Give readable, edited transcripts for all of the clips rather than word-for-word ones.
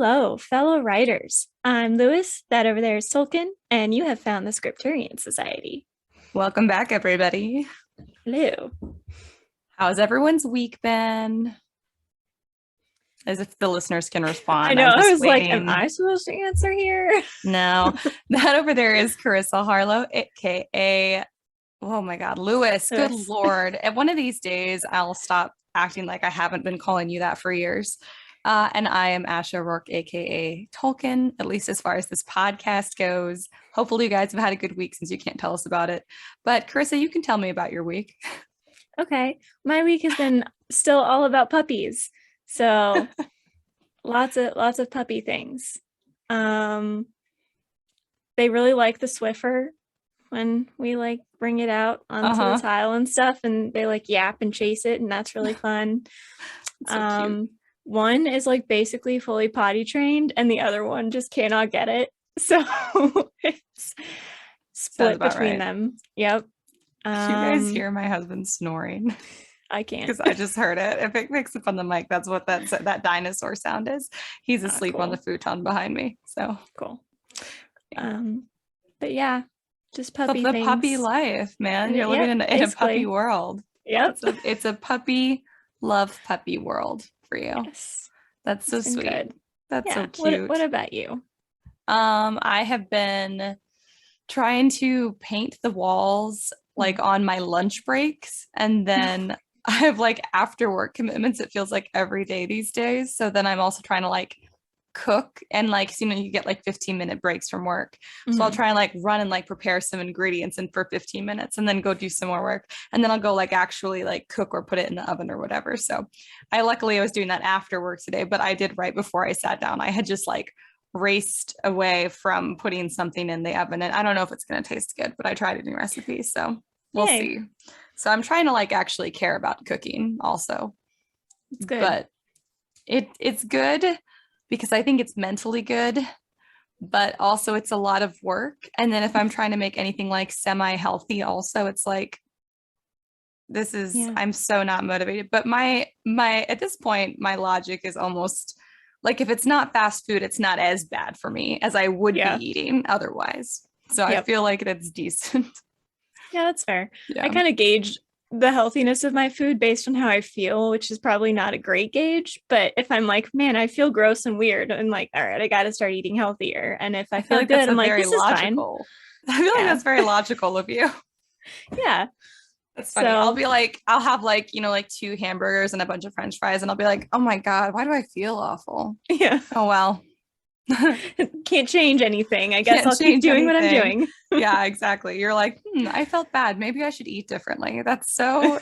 Hello, fellow writers. I'm Lewis, that over there is Tolkien, and you have found the Scripturian Society. Welcome back, everybody. Hello. How's everyone's week been? As if the listeners can respond. I know, I'm I just was like, am waiting. I supposed to answer here? No, that over there is Karissa Harlow, aka, oh my God, Lewis. Good Lewis. Lord. And one of these days, I'll stop acting like I haven't been calling you that for years. And I am Ash O'Rourke, aka Tolkien, at least as far as this podcast goes. Hopefully, you guys have had a good week since you can't tell us about it. But Karissa, you can tell me about your week. Okay, my week has been still all about puppies. So lots of puppy things. They really like the Swiffer when we like bring it out onto the tile and stuff, and they like yap and chase it, and that's really fun. So cute. One is like basically fully potty trained, and the other one just cannot get it. So it's split between them. Yep. You guys hear my husband snoring? I can't, because I just heard it. If it picks up on the mic, that's what that dinosaur sound is. He's asleep on the futon behind me. So cool. But yeah, just puppy the things. Puppy life, man. You're living in a puppy world. Yep. It's a puppy love puppy world for you. Yes. That's so sweet. Good. That's so cute. What about you? I have been trying to paint the walls like on my lunch breaks, and then I have like after work commitments. It feels like every day these days. So then I'm also trying to like cook, and like, so, you get like 15-minute breaks from work. So I'll try and like run and like prepare some ingredients and for 15 minutes and then go do some more work. And then I'll go like actually like cook or put it in the oven or whatever. So I was doing that after work today, but I did right before I sat down. I had just like raced away from putting something in the oven, and I don't know if it's going to taste good, but I tried a new recipe. So we'll see. So I'm trying to like actually care about cooking also. It's good. But it's good because I think it's mentally good, but also it's a lot of work. And then if I'm trying to make anything like semi-healthy also, it's like, I'm so not motivated. But my at this point, my logic is almost like, if it's not fast food, it's not as bad for me as I would be eating otherwise. So I feel like it's decent. Yeah, that's fair. I kind of gauge the healthiness of my food based on how I feel, which is probably not a great gauge. But if I'm like, man, I feel gross and weird, I'm like, all right, I got to start eating healthier. And if I feel like good, I'm like, this is fine. I feel like that's very logical of you. Yeah. That's funny. I'll be like, I'll have like, like 2 hamburgers and a bunch of French fries, and I'll be like, oh my God, why do I feel awful? Yeah. Oh, well. Can't change anything. I guess I'll keep doing what I'm doing. Yeah, exactly. You're like, I felt bad. Maybe I should eat differently. That's so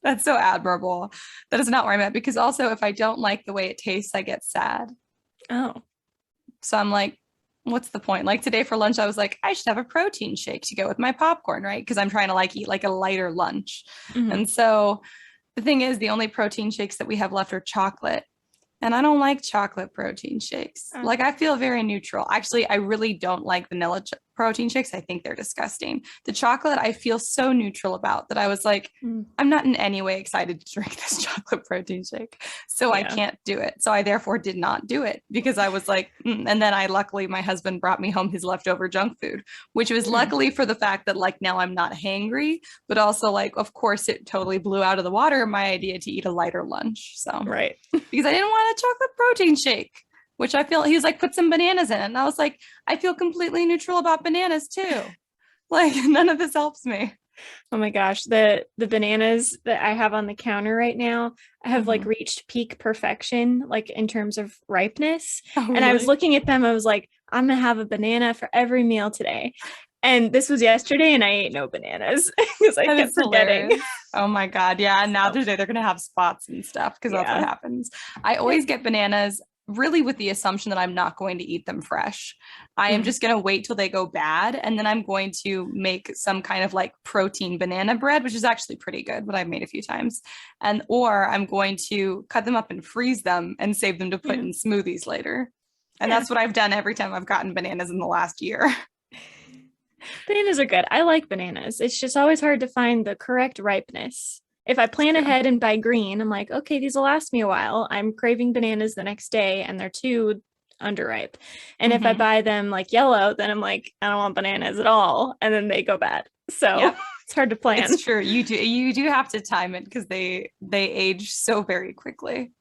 admirable. That is not where I'm at, because also if I don't like the way it tastes, I get sad. Oh. So I'm like, what's the point? Like today for lunch, I was like, I should have a protein shake to go with my popcorn, right? Because I'm trying to like eat like a lighter lunch. And so the thing is, the only protein shakes that we have left are chocolate. And I don't like chocolate protein shakes. Like, I feel very neutral. Actually, I really don't like vanilla protein shakes. I think they're disgusting. The chocolate, I feel so neutral about that I was like, I'm not in any way excited to drink this chocolate protein shake. So I can't do it. So I therefore did not do it, because I was like, and then luckily my husband brought me home his leftover junk food, which was luckily for the fact that like now I'm not hangry, but also like, of course, it totally blew out of the water my idea to eat a lighter lunch. So because I didn't want a chocolate protein shake, which I feel he's like, put some bananas in it. And I was like, I feel completely neutral about bananas too. Like, none of this helps me. Oh my gosh. The bananas that I have on the counter right now, I have like reached peak perfection, like in terms of ripeness. And I was looking at them. I was like, I'm going to have a banana for every meal today. And this was yesterday, and I ate no bananas because I kept forgetting. Oh my God. Yeah. And now today they're going to have spots and stuff, because that's what happens. I always get bananas really with the assumption that I'm not going to eat them fresh. I am just going to wait till they go bad. And then I'm going to make some kind of like protein banana bread, which is actually pretty good, but I've made a few times. Or I'm going to cut them up and freeze them and save them to put in smoothies later. And that's what I've done every time I've gotten bananas in the last year. Bananas are good. I like bananas. It's just always hard to find the correct ripeness. If I plan ahead and buy green, I'm like, okay, these will last me a while. I'm craving bananas the next day, and they're too underripe. And if I buy them like yellow, then I'm like, I don't want bananas at all. And then they go bad. So it's hard to plan. It's true. You do have to time it because they age so very quickly.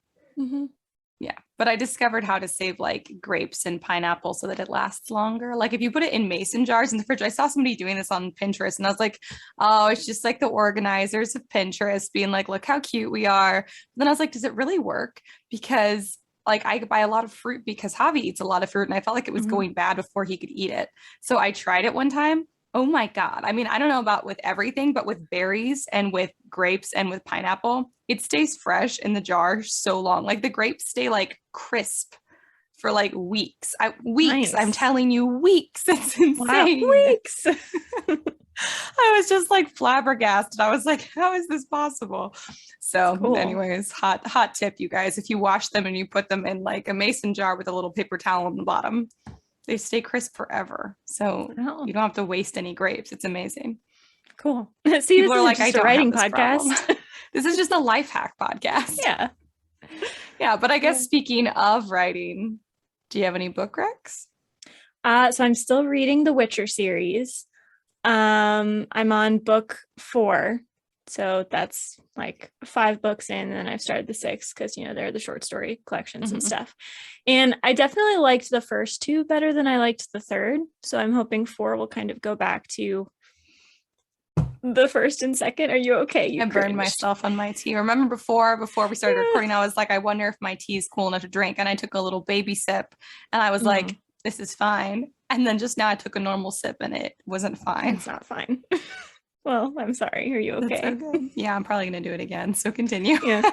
Yeah, but I discovered how to save like grapes and pineapple so that it lasts longer. Like if you put it in mason jars in the fridge, I saw somebody doing this on Pinterest and I was like, oh, it's just like the organizers of Pinterest being like, look how cute we are. But then I was like, does it really work? Because like I buy a lot of fruit because Javi eats a lot of fruit and I felt like it was going bad before he could eat it. So I tried it one time. Oh my God. I mean, I don't know about with everything, but with berries and with grapes and with pineapple, it stays fresh in the jar so long. Like the grapes stay like crisp for like weeks. Weeks. Nice. I'm telling you, weeks. It's insane. Wow, weeks. I was just like flabbergasted. I was like, how is this possible? So cool. Anyways, hot tip, you guys. If you wash them and you put them in like a mason jar with a little paper towel on the bottom, they stay crisp forever. So you don't have to waste any grapes. It's amazing. Cool. See, People are like, just a writing podcast. This is just a life hack podcast. Yeah. Yeah. But I guess speaking of writing, do you have any book recs? So I'm still reading the Witcher series. I'm on book 4. So that's like 5 books in, and then I've started the 6th because, you know, they're the short story collections and stuff. And I definitely liked the first 2 better than I liked the 3rd. So I'm hoping 4 will kind of go back to the 1st and 2nd. Are you okay? I burned myself on my tea. Remember before we started recording, I was like, I wonder if my tea is cool enough to drink. And I took a little baby sip and I was like, this is fine. And then just now I took a normal sip and it wasn't fine. It's not fine. Well, I'm sorry. Are you okay? Yeah, I'm probably going to do it again. So continue. Yeah.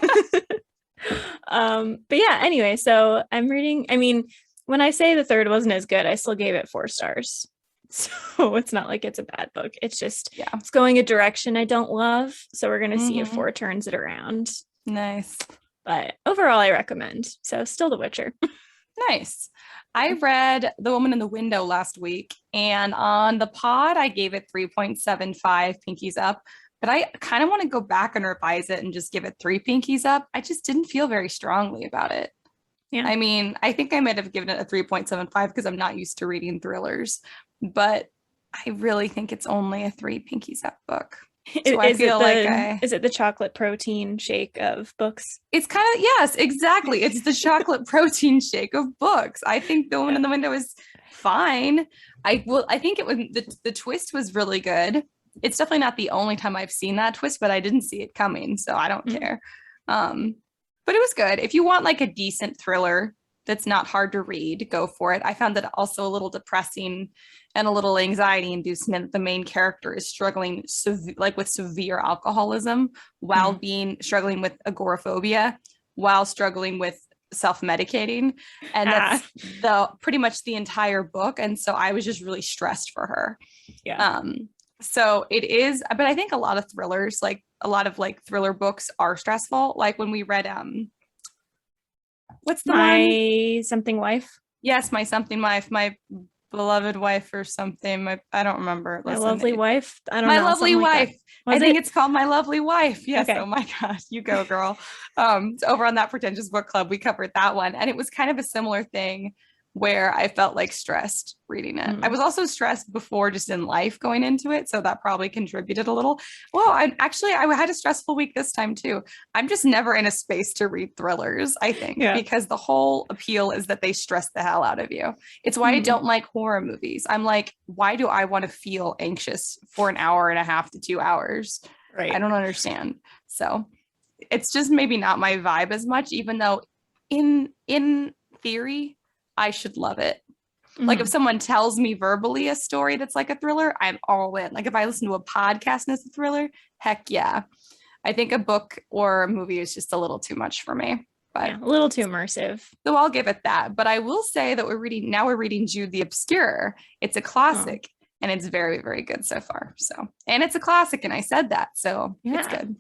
But yeah, anyway, so I'm reading. I mean, when I say the 3rd wasn't as good, I still gave it 4 stars. So it's not like it's a bad book. It's just, it's going a direction I don't love. So we're going to see if 4 turns it around. Nice. But overall, I recommend. So still The Witcher. Nice. I read The Woman in the Window last week, and on the pod, I gave it 3.75 pinkies up, but I kind of want to go back and revise it and just give it 3 pinkies up. I just didn't feel very strongly about it. Yeah. I mean, I think I might have given it a 3.75 because I'm not used to reading thrillers, but I really think it's only a 3 pinkies up book. So I feel is it the chocolate protein shake of books? It's kind of, yes, exactly. It's the chocolate protein shake of books. I think The Woman in the Window is fine. I think it was the twist was really good. It's definitely not the only time I've seen that twist, but I didn't see it coming, so I don't care. But it was good. If you want like a decent thriller that's not hard to read, go for it. I found that also a little depressing and a little anxiety inducing that the main character is struggling with severe alcoholism while struggling with agoraphobia, while struggling with self-medicating. And that's pretty much the entire book. And so I was just really stressed for her. Yeah. So it is, but I think a lot of thrillers, like a lot of like thriller books are stressful. Like when we read, what's the My Something Wife? Yes, My Something Wife, My Beloved Wife or something. I don't remember. My Lovely Wife? I don't know. My Lovely Wife. Like I think it's called My Lovely Wife. Yes. Okay. Oh my gosh. You go, girl. Over on That Pretentious Book Club, we covered that one. And it was kind of a similar thing where I felt like stressed reading it. I was also stressed before just in life going into it. So that probably contributed a little. Well, I had a stressful week this time too. I'm just never in a space to read thrillers, I think, because the whole appeal is that they stress the hell out of you. It's why I don't like horror movies. I'm like, why do I want to feel anxious for an hour and a half to 2 hours? Right. I don't understand. So it's just maybe not my vibe as much, even though in theory, I should love it. Like if someone tells me verbally a story that's like a thriller, I'm all in. Like if I listen to a podcast and it's a thriller, heck yeah. I think a book or a movie is just a little too much for me. But a little too immersive. So I'll give it that. But I will say that we're reading Jude the Obscure. It's a classic and it's very, very good so far. So, and it's a classic, and I said that. So it's good.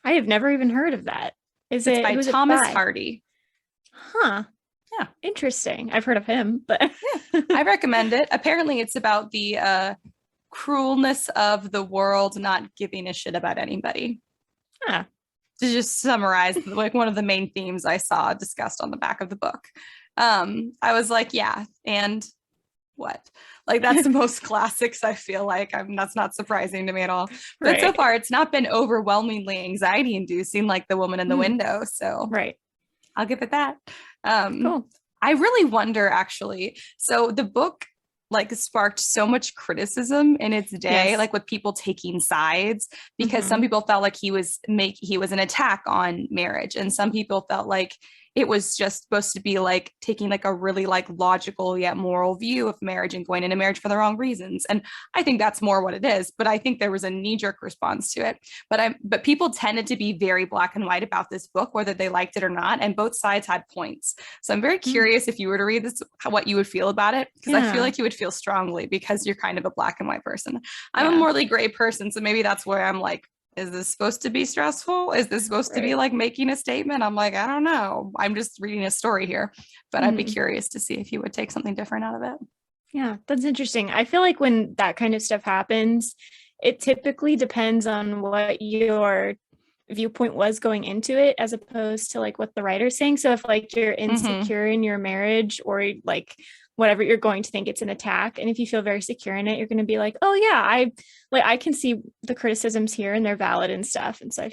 I have never even heard of that. It's by Thomas Hardy. Huh. Yeah. Interesting. I've heard of him, but I recommend it. Apparently it's about the cruelness of the world not giving a shit about anybody. To just summarize, like one of the main themes I saw discussed on the back of the book. I was like, yeah, and what? Like that's the most classics. I feel like that's not surprising to me at all. But so far, it's not been overwhelmingly anxiety inducing like The Woman in the Window. So I'll give it that. Cool. I really wonder actually. So the book like sparked so much criticism in its day, like with people taking sides, because some people felt like he was an attack on marriage, and some people felt like it was just supposed to be like taking like a really like logical yet moral view of marriage and going into marriage for the wrong reasons. And I think that's more what it is, but I think there was a knee-jerk response to it. But people tended to be very black and white about this book, whether they liked it or not, and both sides had points. So I'm very curious if you were to read this, what you would feel about it, because I feel like you would feel strongly because you're kind of a black and white person. I'm a morally gray person, so maybe that's where I'm like, is this supposed to be stressful? Is this supposed to be like making a statement? I'm like, I don't know. I'm just reading a story here, but I'd be curious to see if you would take something different out of it. Yeah, that's interesting. I feel like when that kind of stuff happens, it typically depends on what your viewpoint was going into it, as opposed to like what the writer's saying. So if like you're insecure in your marriage, or like whatever, you're going to think it's an attack. And if you feel very secure in it, you're going to be like, oh yeah, I can see the criticisms here and they're valid and stuff. And so I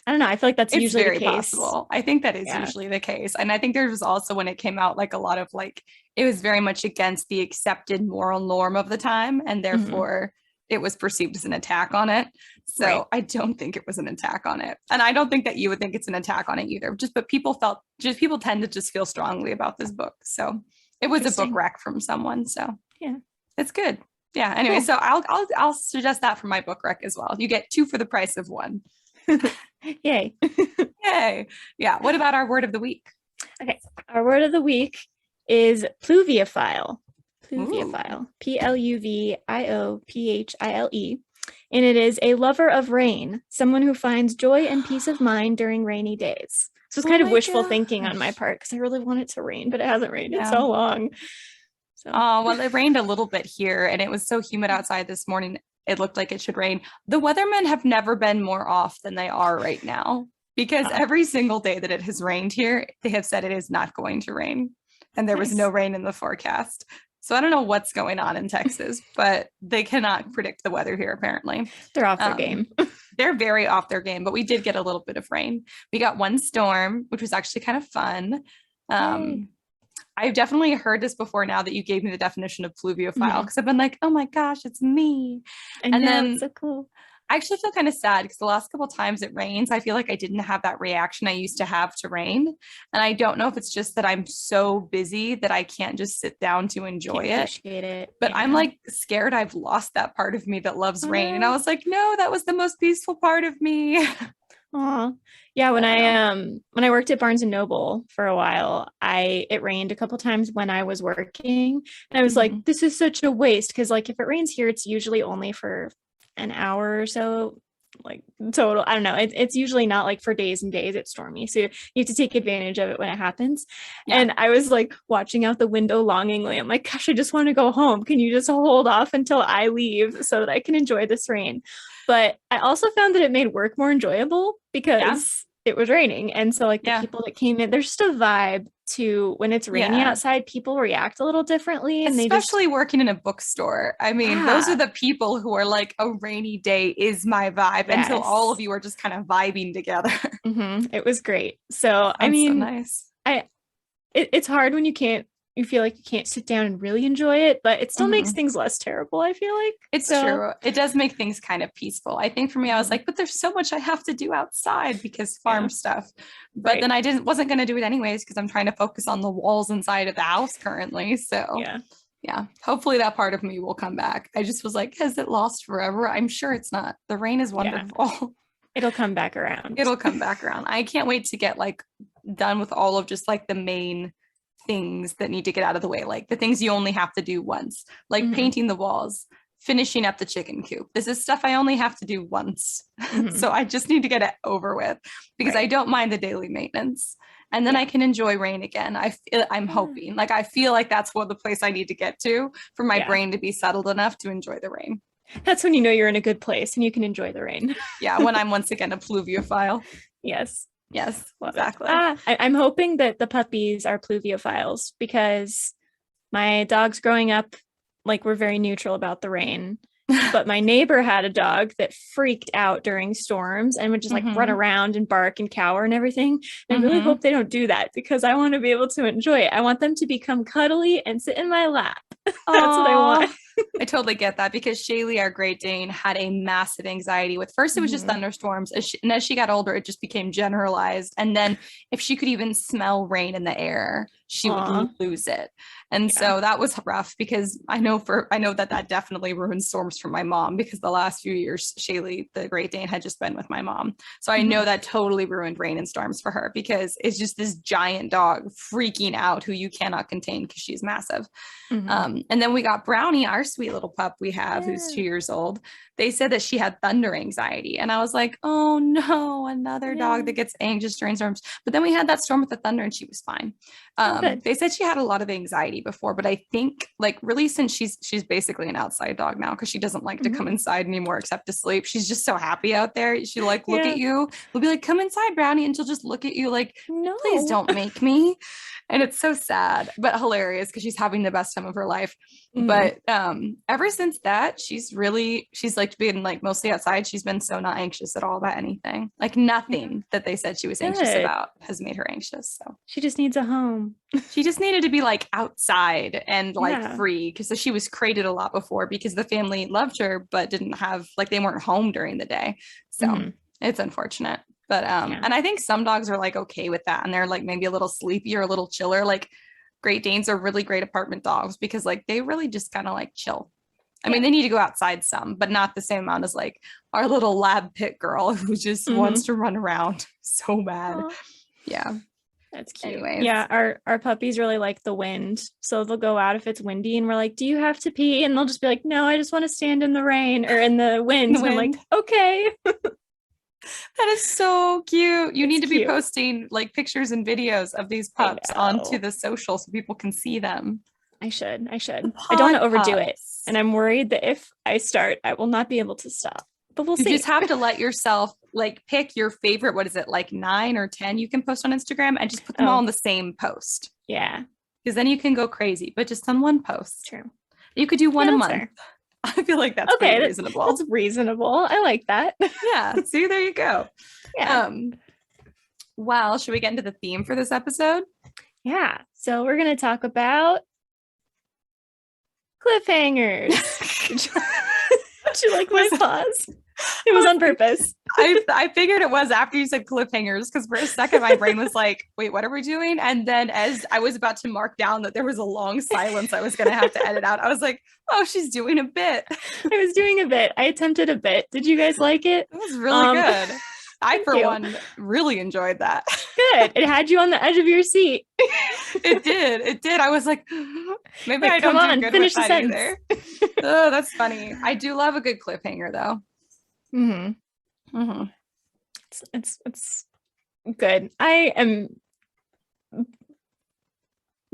don't know. I feel like that's usually very the case. possible. I think that is usually the case. And I think there was also, when it came out, like a lot of like, it was very much against the accepted moral norm of the time. And therefore it was perceived as an attack on it. So I don't think it was an attack on it. And I don't think that you would think it's an attack on it either. But people tend to just feel strongly about this book. So it was a book rec from someone. So it's good. Yeah. Anyway, so I'll suggest that for my book rec as well. You get 2 for the price of 1. Yay. Yay. Yeah. What about our word of the week? Okay. Our word of the week is pluviophile. Pluviophile. Pluviophile. And it is a lover of rain, someone who finds joy and peace of mind during rainy days. So it's kind of wishful thinking on my part, because I really want it to rain, but it hasn't rained in so long. So. Oh, well, it rained a little bit here, and it was so humid outside this morning. It looked like it should rain. The weathermen have never been more off than they are right now, because every single day that it has rained here, they have said it is not going to rain. And there was no rain in the forecast. So I don't know what's going on in Texas, but they cannot predict the weather here, apparently. They're off their game. They're very off their game, but we did get a little bit of rain. We got one storm, which was actually kind of fun. I've definitely heard this before now that you gave me the definition of pluviophile, because I've been like, oh my gosh, it's me. And then it's so cool. I actually feel kind of sad because the last couple of times it rains, I feel like I didn't have that reaction I used to have to rain. And I don't know if it's just that I'm so busy that I can't just sit down to enjoy it. Appreciate it. But I'm like scared I've lost that part of me that loves rain. And I was like, no, that was the most peaceful part of me. Aw. Yeah, when I worked at Barnes and Noble for a while, it rained a couple times when I was working. And I was like, this is such a waste, because like if it rains here, it's usually only for an hour or so, like total. I don't know. It's usually not like for days and days. It's stormy, so you have to take advantage of it when it happens. And I was like watching out the window longingly. I'm like, gosh, I just want to go home. Can you just hold off until I leave so that I can enjoy this rain? But I also found that it made work more enjoyable because it was raining. And so like the people that came in, there's just a vibe to when it's rainy outside, people react a little differently. And especially working in a bookstore. I mean, those are the people who are like, a rainy day is my vibe, until all of you are just kind of vibing together. It was great. So I mean, so nice. It's hard when you feel like you can't sit down and really enjoy it, but it still makes things less terrible, I feel like. It's true. It does make things kind of peaceful. I think for me, I was like, but there's so much I have to do outside because farm stuff. But then I wasn't going to do it anyways, because I'm trying to focus on the walls inside of the house currently. So yeah, hopefully that part of me will come back. I just was like, has it lost forever? I'm sure it's not. The rain is wonderful. It'll come back around. It'll come back around. I can't wait to get like done with all of just like the main things that need to get out of the way, like the things you only have to do once, like painting the walls, finishing up the chicken coop. This is stuff I only have to do once. So I just need to get it over with, because I don't mind the daily maintenance, and then I can enjoy rain again. I'm hoping, like, I feel like that's what the place I need to get to for my brain to be settled enough to enjoy the rain. That's when you know you're in a good place and you can enjoy the rain. When I'm once again a pluviophile. Yes. Yes, Love exactly. I'm hoping that the puppies are pluviophiles because my dogs growing up, like, were very neutral about the rain. But my neighbor had a dog that freaked out during storms and would just like run around and bark and cower and everything. And I really hope they don't do that because I want to be able to enjoy it. I want them to become cuddly and sit in my lap. That's what I want. I totally get that because Shaylee, our Great Dane, had a massive anxiety. With first, it was just thunderstorms. And as she got older, it just became generalized. And then if she could even smell rain in the air, she would lose it. And so that was rough because I know that definitely ruined storms for my mom because the last few years, Shaylee, the Great Dane, had just been with my mom. So I know that totally ruined rain and storms for her because it's just this giant dog freaking out who you cannot contain because she's massive. And then we got Brownie, our sweet little pup we have, who's 2 years old. They said that she had thunder anxiety. And I was like, oh no, another dog that gets anxious during storms. But then we had that storm with the thunder and she was fine. They said she had a lot of anxiety before, but I think like really since she's basically an outside dog now because she doesn't like to come inside anymore except to sleep. She's just so happy out there. She like look at you. We'll be like, come inside, Brownie, and she'll just look at you like, no, please don't make me. And it's so sad, but hilarious because she's having the best time of her life. But ever since that, she's like being like mostly outside. She's been so not anxious at all about anything. Like nothing that they said she was anxious about has made her anxious. So she just needs a home. She just needed to be like outside and like free because she was crated a lot before because the family loved her but didn't have like they weren't home during the day. So it's unfortunate. But and I think some dogs are like okay with that and they're like maybe a little sleepy or a little chiller. Like Great Danes are really great apartment dogs because like they really just kind of like chill. I mean, they need to go outside some, but not the same amount as like our little lab pit girl who just wants to run around so bad. Aww. Yeah. That's cute. Anyways. Yeah, our puppies really like the wind. So they'll go out if it's windy and we're like, do you have to pee? And they'll just be like, no, I just want to stand in the rain or in the wind. And I'm like, okay. That is so cute. You need to be posting like pictures and videos of these pups onto the social so people can see them. I should. I don't want to overdo it. And I'm worried that if I start, I will not be able to stop. But we'll see. You just have to let yourself like pick your favorite, what is it, like 9 or 10 you can post on Instagram and just put them all in the same post. Yeah. Because then you can go crazy, but just on one post. True. You could do one a month. Fair. I feel like that's pretty reasonable. That's reasonable. I like that. Yeah. See, there you go. Yeah. Well, should we get into the theme for this episode? So we're going to talk about cliffhangers. Did you like my pause? It was on purpose. I figured it was after you said cliffhangers because for a second my brain was like, wait, what are we doing? And then as I was about to mark down that there was a long silence I was going to have to edit out, I was like, oh, she's doing a bit. I was doing a bit. I attempted a bit. Did you guys like it? It was really good. I, for one, really enjoyed that. Good. It had you on the edge of your seat. It did. I was like, maybe I don't do good with that either. Oh, that's funny. I do love a good cliffhanger, though. It's good. I am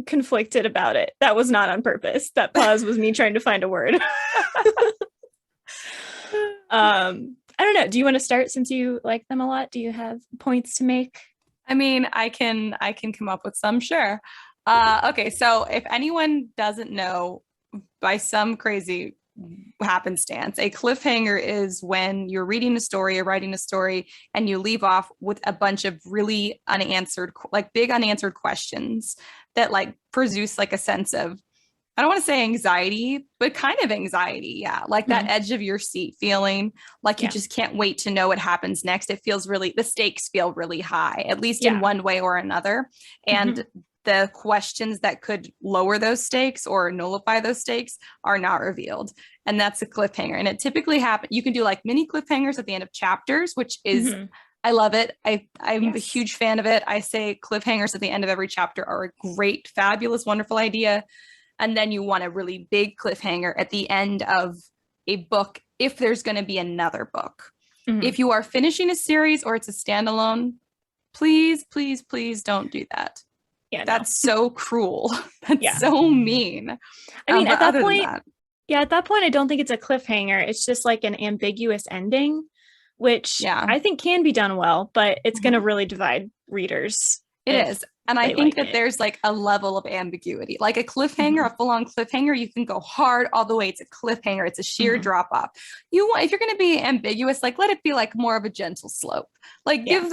conflicted about it. That was not on purpose. That pause was me trying to find a word. I don't know. Do you want to start since you like them a lot? Do you have points to make? I mean, I can come up with some, sure. Okay, so if anyone doesn't know, by some crazy happenstance, a cliffhanger is when you're reading a story or writing a story and you leave off with a bunch of really unanswered, like big unanswered questions that like produce like a sense of, I don't want to say anxiety, but kind of anxiety. Yeah. Like that edge of your seat feeling like you just can't wait to know what happens next. It feels really, the stakes feel really high, at least in one way or another. And the questions that could lower those stakes or nullify those stakes are not revealed. And that's a cliffhanger. And it typically happens. You can do like mini cliffhangers at the end of chapters, which is, I love it. I'm a huge fan of it. I say cliffhangers at the end of every chapter are a great, fabulous, wonderful idea. And then you want a really big cliffhanger at the end of a book if there's going to be another book. If you are finishing a series or it's a standalone, please, please, please don't do that. Yeah, that's so cruel. That's so mean. I mean, at that point, I don't think it's a cliffhanger. It's just like an ambiguous ending. which Yeah. I think can be done well, but it's going to really divide readers. It is. And I think that it. there's like a level of ambiguity. Like a cliffhanger, a full-on cliffhanger, you can go hard all the way. It's a cliffhanger. It's a sheer drop off. If you're going to be ambiguous, like let it be like more of a gentle slope. Like give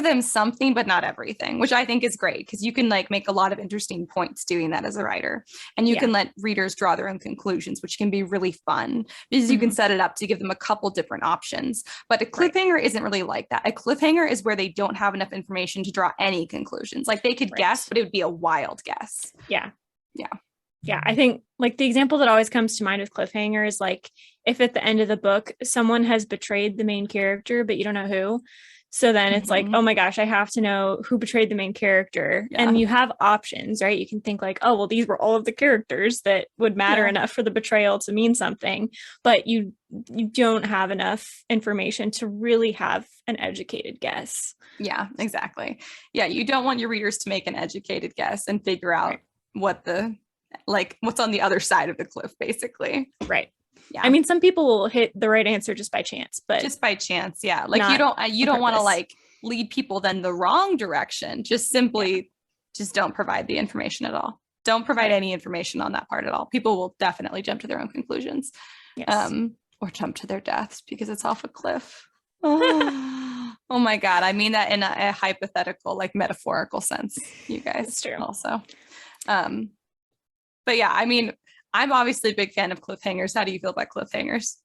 them something, but not everything, which I think is great because you can like make a lot of interesting points doing that as a writer. And you can let readers draw their own conclusions, which can be really fun because you can set it up to give them a couple different options. But a cliffhanger isn't really like that. A cliffhanger is where they don't have enough information to draw any conclusions. Like they could guess, but it would be a wild guess. Yeah. Yeah. Yeah. I think like the example that always comes to mind with cliffhanger is like if at the end of the book, someone has betrayed the main character, but you don't know who. So then it's like, oh my gosh, I have to know who betrayed the main character. And you have options, right? You can think like, oh, well, these were all of the characters that would matter enough for the betrayal to mean something. But you don't have enough information to really have an educated guess. Yeah, exactly. Yeah, you don't want your readers to make an educated guess and figure out what's on the other side of the cliff, basically. Right. Yeah. I mean, some people will hit the right answer just by chance, but just by chance. Yeah. Like you don't want to like lead people then the wrong direction. Just simply just don't provide the information at all. Don't provide any information on that part at all. People will definitely jump to their own conclusions. Yes. Or jump to their deaths because it's off a cliff. Oh my God. I mean that in a hypothetical, like metaphorical sense, you guys. That's true. Also. But yeah, I mean, I'm obviously a big fan of cliffhangers. How do you feel about cliffhangers?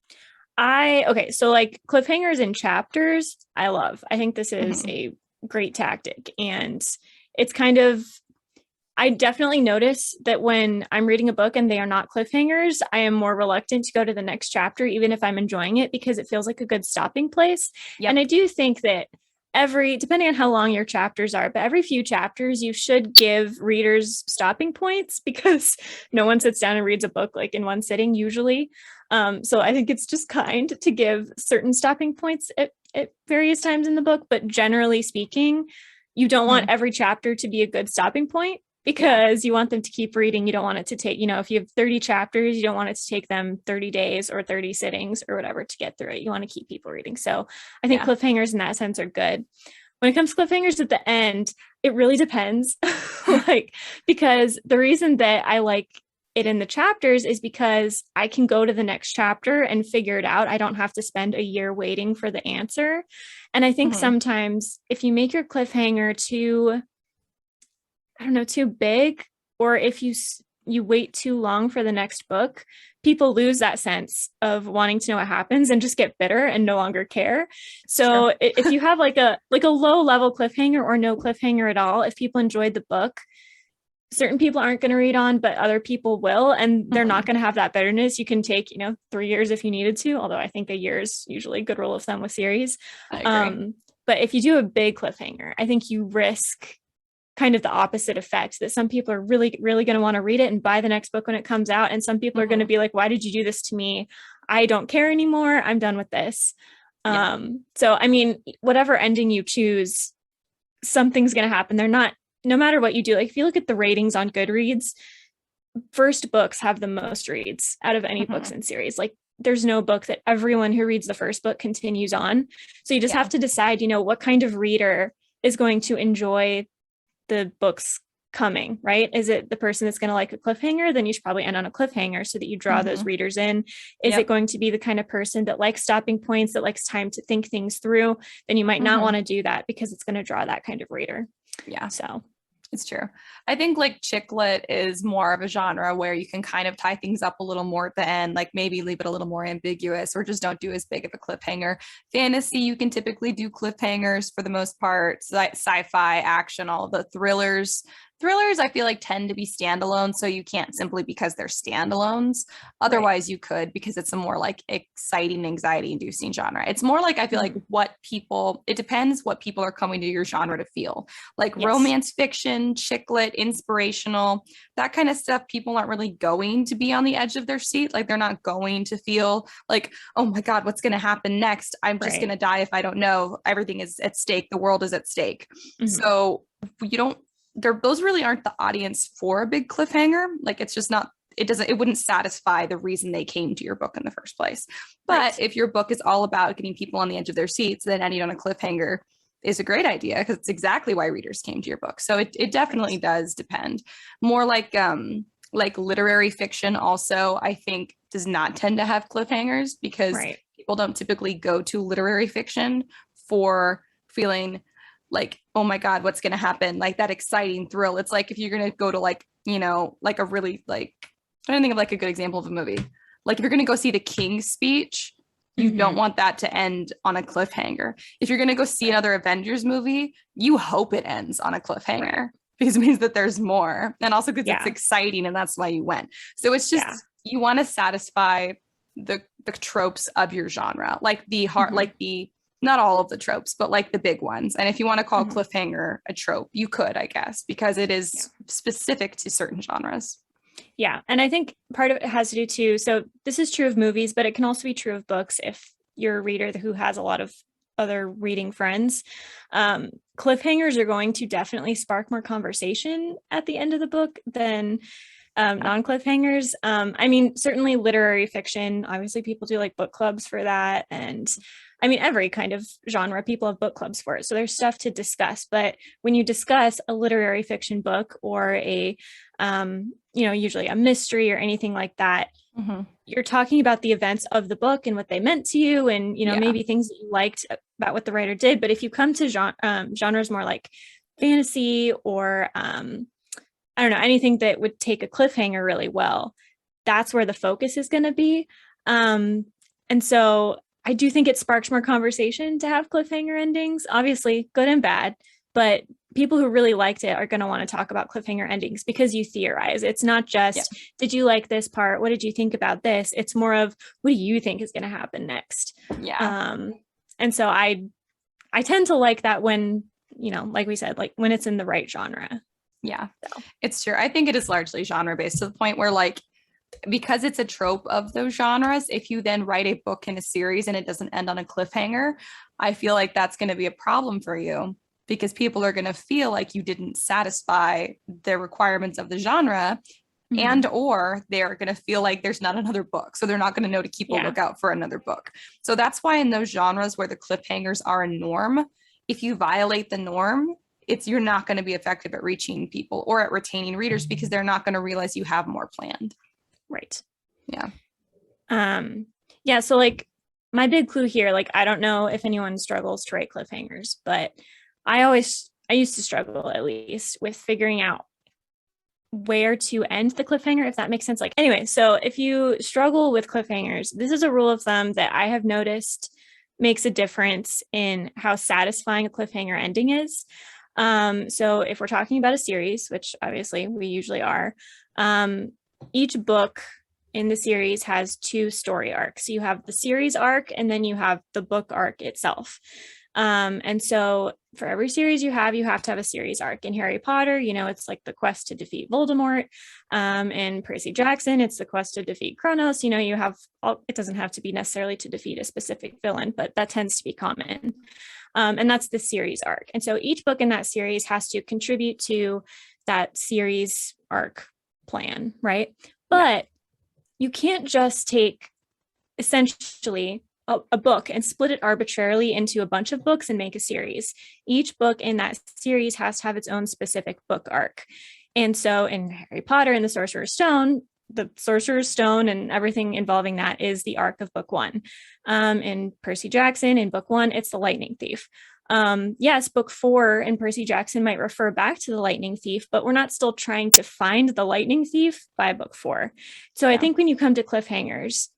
So like cliffhangers in chapters, I love. I think this is a great tactic. And it's kind of, I definitely notice that when I'm reading a book and they are not cliffhangers, I am more reluctant to go to the next chapter, even if I'm enjoying it, because it feels like a good stopping place. Yep. And I do think that depending on how long your chapters are, but every few chapters, you should give readers stopping points because no one sits down and reads a book like in one sitting usually. So I think it's just kind to give certain stopping points at various times in the book, but generally speaking, you don't want every chapter to be a good stopping point because you want them to keep reading. You don't want it to take, if you have 30 chapters, you don't want it to take them 30 days or 30 sittings or whatever to get through it. You want to keep people reading. So I think cliffhangers in that sense are good. When it comes to cliffhangers at the end, it really depends. Because the reason that I like it in the chapters is because I can go to the next chapter and figure it out. I don't have to spend a year waiting for the answer. And I think sometimes if you make your cliffhanger too big, or if you wait too long for the next book, people lose that sense of wanting to know what happens and just get bitter and no longer care. So if you have like a low level cliffhanger or no cliffhanger at all, if people enjoyed the book, certain people aren't going to read on, but other people will, and they're not going to have that bitterness. You can take, 3 years if you needed to, although I think a year is usually a good rule of thumb with series. I agree. But if you do a big cliffhanger, I think you risk kind of the opposite effect, that some people are really, really going to want to read it and buy the next book when it comes out. And some people are going to be like, why did you do this to me? I don't care anymore. I'm done with this. So, I mean, whatever ending you choose, something's going to happen. They're not, no matter what you do, like if you look at the ratings on Goodreads, first books have the most reads out of any books in series. Like there's no book that everyone who reads the first book continues on. So you just have to decide, what kind of reader is going to enjoy the books coming, right? Is it the person that's going to like a cliffhanger? Then you should probably end on a cliffhanger so that you draw those readers in. Is it going to be the kind of person that likes stopping points, that likes time to think things through? Then you might not want to do that because it's going to draw that kind of reader. Yeah. So it's true. I think like chick lit is more of a genre where you can kind of tie things up a little more at the end, like maybe leave it a little more ambiguous or just don't do as big of a cliffhanger. Fantasy, you can typically do cliffhangers for the most part. Sci-fi, action, all the thrillers. Thrillers, I feel like tend to be standalone, so you can't simply because they're standalones. Otherwise, you could, because it's a more like exciting, anxiety-inducing genre. It's more like, I feel like it depends what people are coming to your genre to feel. Like romance fiction, chick lit, inspirational, that kind of stuff, people aren't really going to be on the edge of their seat. Like they're not going to feel like, oh my God, what's going to happen next? I'm just going to die if I don't know. Everything is at stake. The world is at stake. So those really aren't the audience for a big cliffhanger. Like it's just not, it wouldn't satisfy the reason they came to your book in the first place. But if your book is all about getting people on the edge of their seats, then ending on a cliffhanger is a great idea, because it's exactly why readers came to your book. So it definitely does depend. More like literary fiction also, I think, does not tend to have cliffhangers, because people don't typically go to literary fiction for feeling like, oh my God, what's going to happen? Like that exciting thrill. It's like if you're going to go to like, you know, like a really like, I don't think of like a good example of a movie. Like if you're going to go see the King's Speech, you don't want that to end on a cliffhanger. If you're going to go see another Avengers movie, you hope it ends on a cliffhanger, because it means that there's more. And also because it's exciting and that's why you went. So it's just, you want to satisfy the tropes of your genre, like the heart, like the, not all of the tropes, but like the big ones. And if you want to call cliffhanger a trope, you could, I guess, because it is specific to certain genres. Yeah. And I think part of it has to do too. So this is true of movies, but it can also be true of books. If you're a reader who has a lot of other reading friends, cliffhangers are going to definitely spark more conversation at the end of the book than non-cliffhangers. I mean, certainly literary fiction, obviously people do like book clubs for that. And I mean, every kind of genre, people have book clubs for it. So there's stuff to discuss. But when you discuss a literary fiction book or a, usually a mystery or anything like that, you're talking about the events of the book and what they meant to you, and, maybe things that you liked about what the writer did. But if you come to genres more like fantasy or, I don't know, anything that would take a cliffhanger really well, that's where the focus is going to be. And so I do think it sparks more conversation to have cliffhanger endings, obviously good and bad, but people who really liked it are going to want to talk about cliffhanger endings because you theorize. It's not just, did you like this part? What did you think about this? It's more of, what do you think is going to happen next? And so I tend to like that when, like we said, like when it's in the right genre. Yeah, so. It's true. I think it is largely genre based, to the point where, like, because it's a trope of those genres, if you then write a book in a series and it doesn't end on a cliffhanger, I feel like that's going to be a problem for you, because people are going to feel like you didn't satisfy the requirements of the genre, and or they're going to feel like there's not another book. So they're not going to know to keep a lookout for another book. So that's why in those genres where the cliffhangers are a norm, if you violate the norm, you're not going to be effective at reaching people or at retaining readers, because they're not going to realize you have more planned. Right. Yeah. So like my big clue here, like, I don't know if anyone struggles to write cliffhangers, but I used to struggle, at least, with figuring out where to end the cliffhanger, if that makes sense. Like, anyway, so if you struggle with cliffhangers, this is a rule of thumb that I have noticed makes a difference in how satisfying a cliffhanger ending is. So if we're talking about a series, which obviously we usually are, each book in the series has 2 story arcs. You have the series arc, and then you have the book arc itself. And so for every series you have to have a series arc. In Harry Potter, it's like the quest to defeat Voldemort. In Percy Jackson, it's the quest to defeat Kronos. You have it doesn't have to be necessarily to defeat a specific villain, but that tends to be common. And that's the series arc. And so each book in that series has to contribute to that series arc plan, right? But you can't just take essentially a book and split it arbitrarily into a bunch of books and make a series. Each book in that series has to have its own specific book arc. And so in Harry Potter and the Sorcerer's Stone and everything involving that is the arc of book 1. In Percy Jackson, in book 1, it's the Lightning Thief. Yes, book 4 in Percy Jackson might refer back to the Lightning Thief, but we're not still trying to find the Lightning Thief by book 4. So I think when you come to cliffhangers,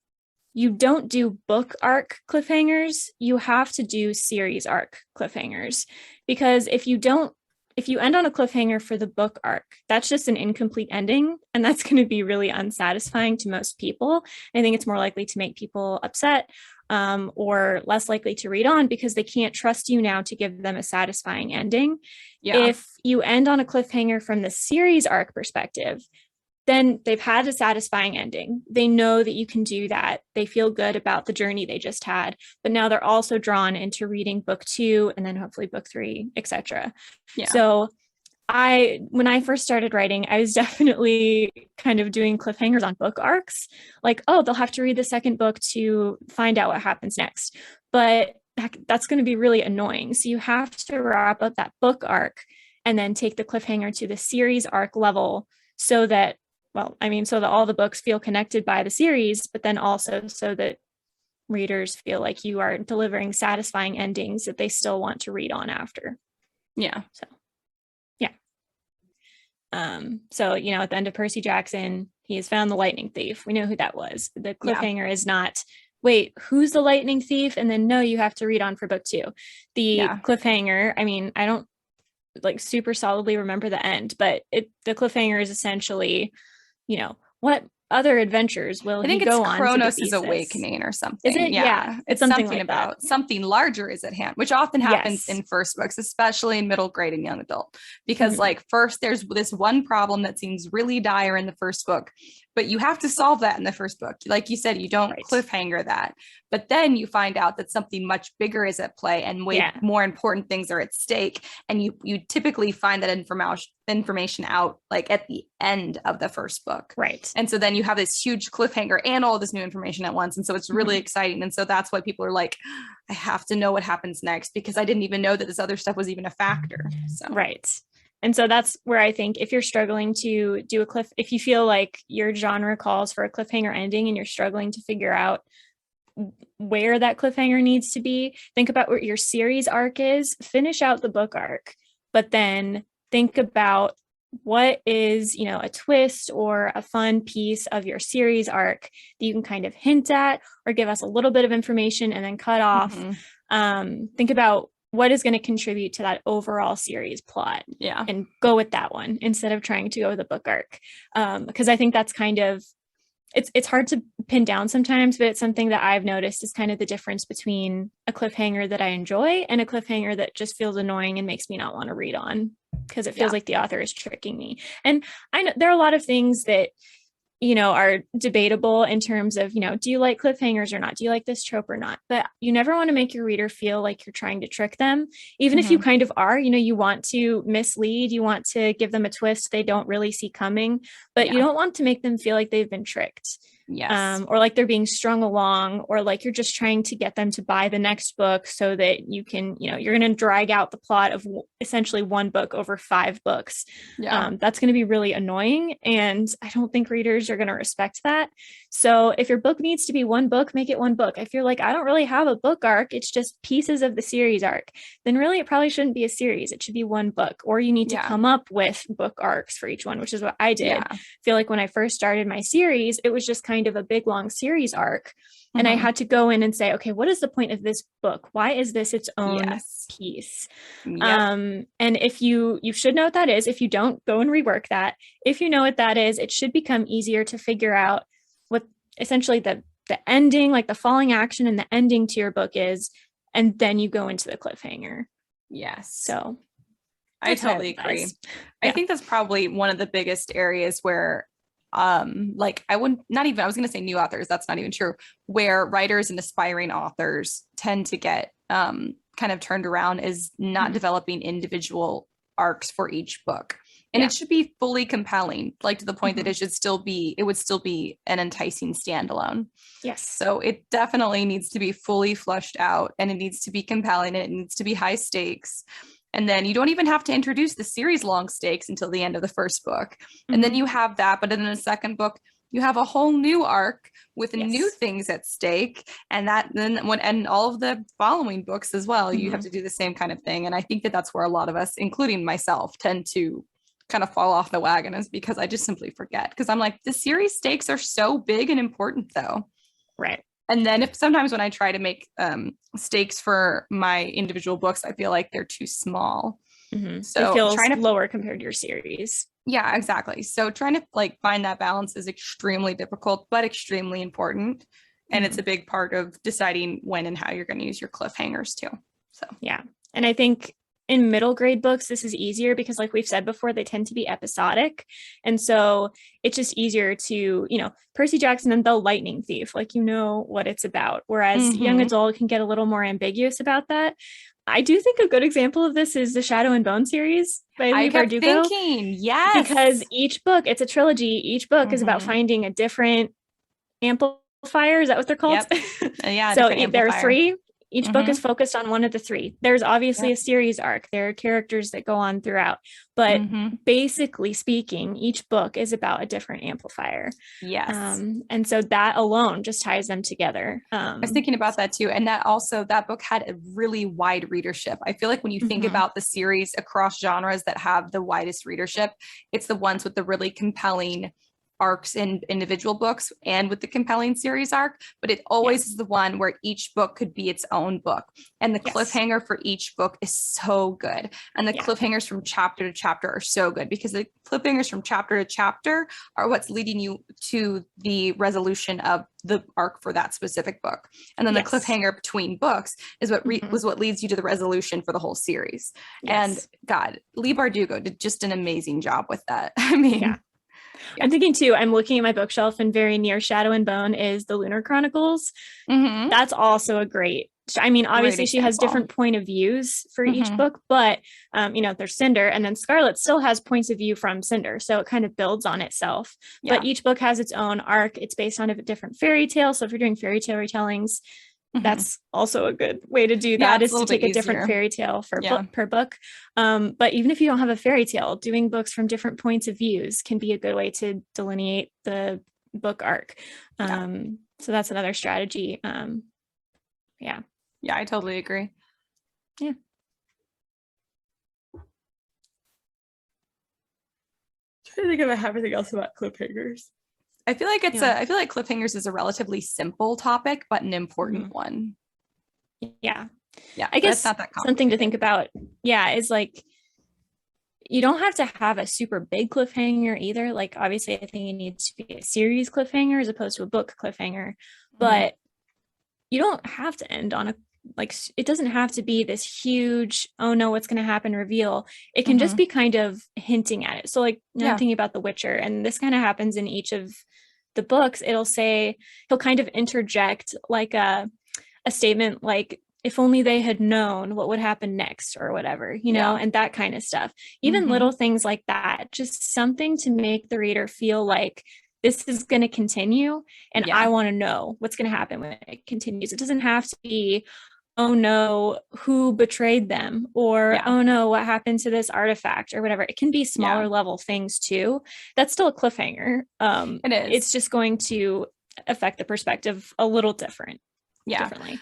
you don't do book arc cliffhangers, you have to do series arc cliffhangers. Because if you end on a cliffhanger for the book arc, that's just an incomplete ending, and that's going to be really unsatisfying to most people. I think it's more likely to make people upset, or less likely to read on, because they can't trust you now to give them a satisfying ending. If you end on a cliffhanger from the series arc perspective, then they've had a satisfying ending. They know that you can do that. They feel good about the journey they just had, but now they're also drawn into reading book 2 and then hopefully book 3, etc. So when I first started writing, I was definitely kind of doing cliffhangers on book arcs. Like, oh, they'll have to read the second book to find out what happens next. But that's going to be really annoying. So you have to wrap up that book arc and then take the cliffhanger to the series arc level so that, so that all the books feel connected by the series, but then also so that readers feel like you are delivering satisfying endings that they still want to read on after. Yeah. So, yeah. So, at the end of Percy Jackson, he has found the lightning thief. We know who that was. The cliffhanger is not, wait, who's the lightning thief? And then, no, you have to read on for book 2. The cliffhanger, I don't super solidly remember the end, but the cliffhanger is essentially, what other adventures will he go on? Kronos' awakening or something. Is it? Yeah. It's something like about that. Something larger is at hand, which often happens in first books, especially in middle grade and young adult. Because first there's this one problem that seems really dire in the first book, but you have to solve that in the first book. Like you said, you don't cliffhanger that. But then you find out that something much bigger is at play and way more important things are at stake. And you typically find that information out at the end of the first book. Right. And so then you have this huge cliffhanger and all this new information at once. And so it's really exciting. And so that's why people are like, I have to know what happens next because I didn't even know that this other stuff was even a factor. So. Right. And so that's where I think if you're struggling to do if you feel like your genre calls for a cliffhanger ending and you're struggling to figure out where that cliffhanger needs to be, think about what your series arc is, finish out the book arc, but then think about what is, a twist or a fun piece of your series arc that you can kind of hint at or give us a little bit of information and then cut off. Think about what is going to contribute to that overall series plot and go with that one instead of trying to go with the book arc. Because I think that's kind of, it's hard to pin down sometimes, but it's something that I've noticed is kind of the difference between a cliffhanger that I enjoy and a cliffhanger that just feels annoying and makes me not want to read on because it feels like the author is tricking me. And I know there are a lot of things that, are debatable in terms of, do you like cliffhangers or not? Do you like this trope or not? But you never want to make your reader feel like you're trying to trick them. Even if you kind of are, you want to mislead, you want to give them a twist they don't really see coming, but you don't want to make them feel like they've been tricked. Yes. Or like they're being strung along, or like you're just trying to get them to buy the next book so that you can, you're going to drag out the plot of essentially one book over 5 books. That's going to be really annoying. And I don't think readers are going to respect that. So if your book needs to be one book, make it one book. If you're like, I don't really have a book arc, it's just pieces of the series arc, then really it probably shouldn't be a series. It should be one book, or you need to come up with book arcs for each one, which is what I did. I feel like when I first started my series, it was just kind of a big long series arc. And I had to go in and say, okay, what is the point of this book? Why is this its own piece? And if you should know what that is. If you don't, go and rework that. If you know what that is, it should become easier to figure out what essentially the ending, like the falling action and the ending to your book is. And then you go into the cliffhanger. Yes. So I totally agree. I think that's probably one of the biggest areas where I was going to say new authors, that's not even true, where writers and aspiring authors tend to get kind of turned around is not developing individual arcs for each book. And it should be fully compelling, like to the point that it would still be an enticing standalone. Yes. So it definitely needs to be fully fleshed out, and it needs to be compelling, and it needs to be high stakes. And then you don't even have to introduce the series long stakes until the end of the first book. And then you have that, but in the second book, you have a whole new arc with new things at stake. And and all of the following books as well, you have to do the same kind of thing. And I think that that's where a lot of us, including myself, tend to kind of fall off the wagon, is because I just simply forget, because I'm like, the series stakes are so big and important though. Right. And then sometimes when I try to make stakes for my individual books, I feel like they're too small. So it feels lower compared to your series. Yeah, exactly. So trying to find that balance is extremely difficult, but extremely important. And it's a big part of deciding when and how you're going to use your cliffhangers too. So yeah. And I think in middle grade books, this is easier because, like we've said before, they tend to be episodic. And so it's just easier to, Percy Jackson and the Lightning Thief, what it's about. Whereas young adult can get a little more ambiguous about that. I do think a good example of this is the Shadow and Bone series by Leigh I kept Bardugo. thinking, yes. Because each book, it's a trilogy. Each book is about finding a different amplifier. Is that what they're called? Yep. Yeah. So Different there are amplifier. 3. Each book is focused on one of the 3. There's obviously Yep. a series arc. There are characters that go on throughout. But basically speaking, each book is about a different amplifier. Yes. And so that alone just ties them together. I was thinking about that too. And that also, that book had a really wide readership. I feel like when you think about the series across genres that have the widest readership, it's the ones with the really compelling arcs in individual books and with the compelling series arc, but it always is the one where each book could be its own book. And the cliffhanger for each book is so good. And the cliffhangers from chapter to chapter are so good because the cliffhangers from chapter to chapter are what's leading you to the resolution of the arc for that specific book. And then the cliffhanger between books is what was what leads you to the resolution for the whole series. And God, Leigh Bardugo did just an amazing job with that. I mean, I'm thinking too, I'm looking at my bookshelf and very near Shadow and Bone is the Lunar Chronicles. That's also a great, I mean, obviously she has different point of views for each book, but you know, there's Cinder, and then Scarlet still has points of view from Cinder. So it kind of builds on itself, but each book has its own arc. It's based on a different fairy tale. So if you're doing fairy tale retellings, that's also a good way to do that, is to take a different fairy tale for book per book. But even if you don't have a fairy tale, doing books from different points of views can be a good way to delineate the book arc. So that's another strategy. Yeah, I totally agree. Yeah. Trying to think of everything else about cliffhangers. I feel like I feel like cliffhangers is a relatively simple topic, but an important one. Yeah. I guess not that something to think about. Is like, you don't have to have a super big cliffhanger either. Like, obviously, I think it needs to be a series cliffhanger as opposed to a book cliffhanger. But you don't have to end on a, like, it doesn't have to be this huge, oh no, what's going to happen reveal. It can just be kind of hinting at it. So like, now I'm thinking about The Witcher, and this kind of happens in each of the books. It'll say, he'll kind of interject like a statement like, if only they had known what would happen next or whatever, you know, and that kind of stuff. Even little things like that, just something to make the reader feel like this is going to continue, and I want to know what's going to happen when it continues. It doesn't have to be, oh no, who betrayed them, or oh no, what happened to this artifact or whatever. It can be smaller level things too. That's still a cliffhanger. It is. It's just going to affect the perspective a little differently.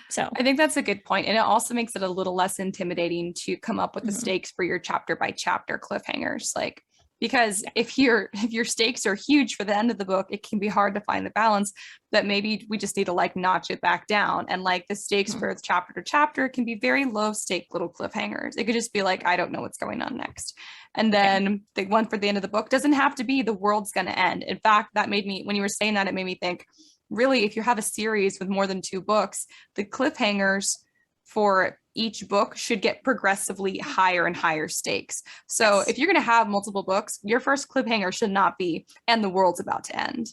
So I think that's a good point. And it also makes it a little less intimidating to come up with the stakes for your chapter by chapter cliffhangers. Like, because if your stakes are huge for the end of the book, it can be hard to find the balance, that maybe we just need to like notch it back down. And like the stakes for chapter to chapter can be very low stake little cliffhangers. It could just be like, I don't know what's going on next. And then the one for the end of the book doesn't have to be the world's going to end. In fact, that made me, when you were saying that, it made me think, really, if you have a series with more than 2 books, the cliffhangers for each book should get progressively higher and higher stakes. So if you're going to have multiple books, your first cliffhanger should not be, and the world's about to end.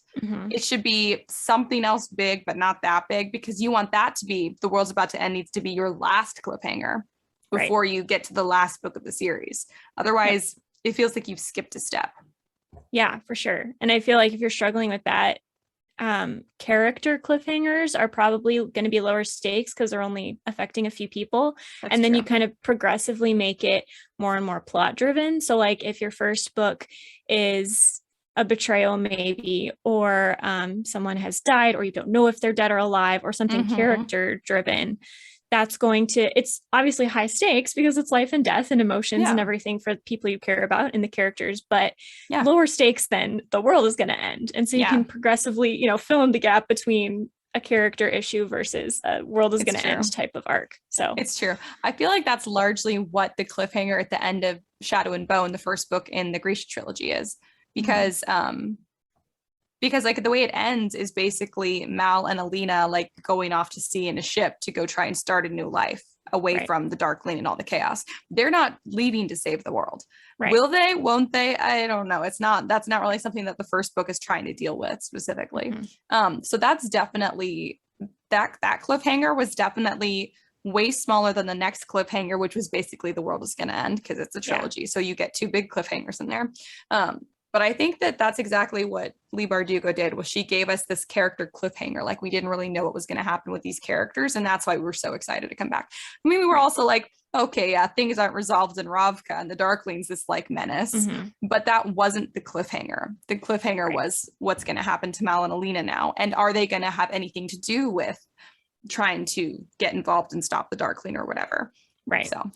It should be something else big, but not that big, because you want that to be, the world's about to end needs to be your last cliffhanger before you get to the last book of the series. Otherwise, it feels like you've skipped a step. Yeah, for sure. And I feel like if you're struggling with that, character cliffhangers are probably going to be lower stakes because they're only affecting a few people. And then you kind of progressively make it more and more plot driven. So like, if your first book is a betrayal maybe, or someone has died, or you don't know if they're dead or alive, or something character driven, that's going to, it's obviously high stakes because it's life and death and emotions and everything for the people you care about and the characters, but lower stakes than the world is going to end. And so you can progressively, you know, fill in the gap between a character issue versus a world is going to end type of arc. So it's true. I feel like that's largely what the cliffhanger at the end of Shadow and Bone, the first book in the Grisha trilogy, is, because like the way it ends is basically Mal and Alina like going off to sea in a ship to go try and start a new life away from the Darkling and all the chaos. They're not leaving to save the world. Will they? Won't they? I don't know. That's not really something that the first book is trying to deal with specifically. So that's definitely that cliffhanger was definitely way smaller than the next cliffhanger, which was basically the world is going to end because it's a trilogy. So you get 2 big cliffhangers in there. But I think that that's exactly what Leigh Bardugo did, was she gave us this character cliffhanger. Like, we didn't really know what was going to happen with these characters. And that's why we were so excited to come back. I mean, we were also like, okay, yeah, things aren't resolved in Ravka and the Darkling's this like menace, but that wasn't the cliffhanger. The cliffhanger was what's going to happen to Mal and Alina now. And are they going to have anything to do with trying to get involved and stop the Darkling or whatever? Right. So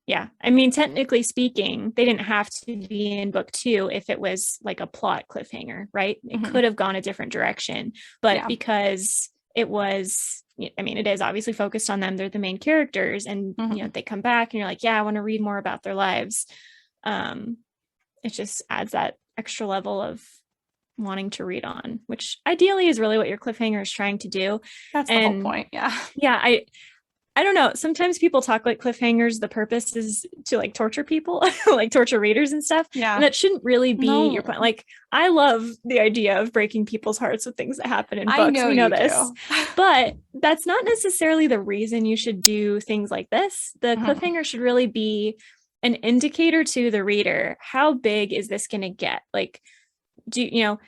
yeah, I mean, technically speaking, they didn't have to be in book 2 if it was like a plot cliffhanger, right? It could have gone a different direction, but because it was, I mean, it is obviously focused on them. They're the main characters, and you know, they come back and you're like, yeah, I want to read more about their lives. It just adds that extra level of wanting to read on, which ideally is really what your cliffhanger is trying to do. That's the whole point. Yeah, I don't know. Sometimes people talk like cliffhangers. The purpose is to like torture people, like torture readers and stuff. Yeah. And that shouldn't really be your point. Like, I love the idea of breaking people's hearts with things that happen in books. We know this. But that's not necessarily the reason you should do things like this. The cliffhanger should really be an indicator to the reader. How big is this going to get? Like, you know,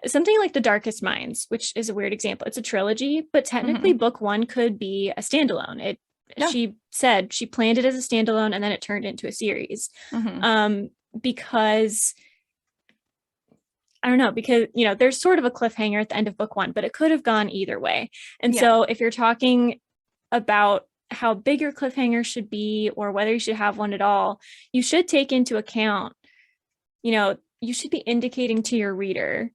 something like The Darkest Minds, which is a weird example. It's a trilogy, but technically book 1 could be a standalone. She said she planned it as a standalone and then it turned into a series. Because I don't know, because, you know, there's sort of a cliffhanger at the end of book 1, but it could have gone either way. And so if you're talking about how big your cliffhanger should be, or whether you should have one at all, you should take into account, you know, you should be indicating to your reader,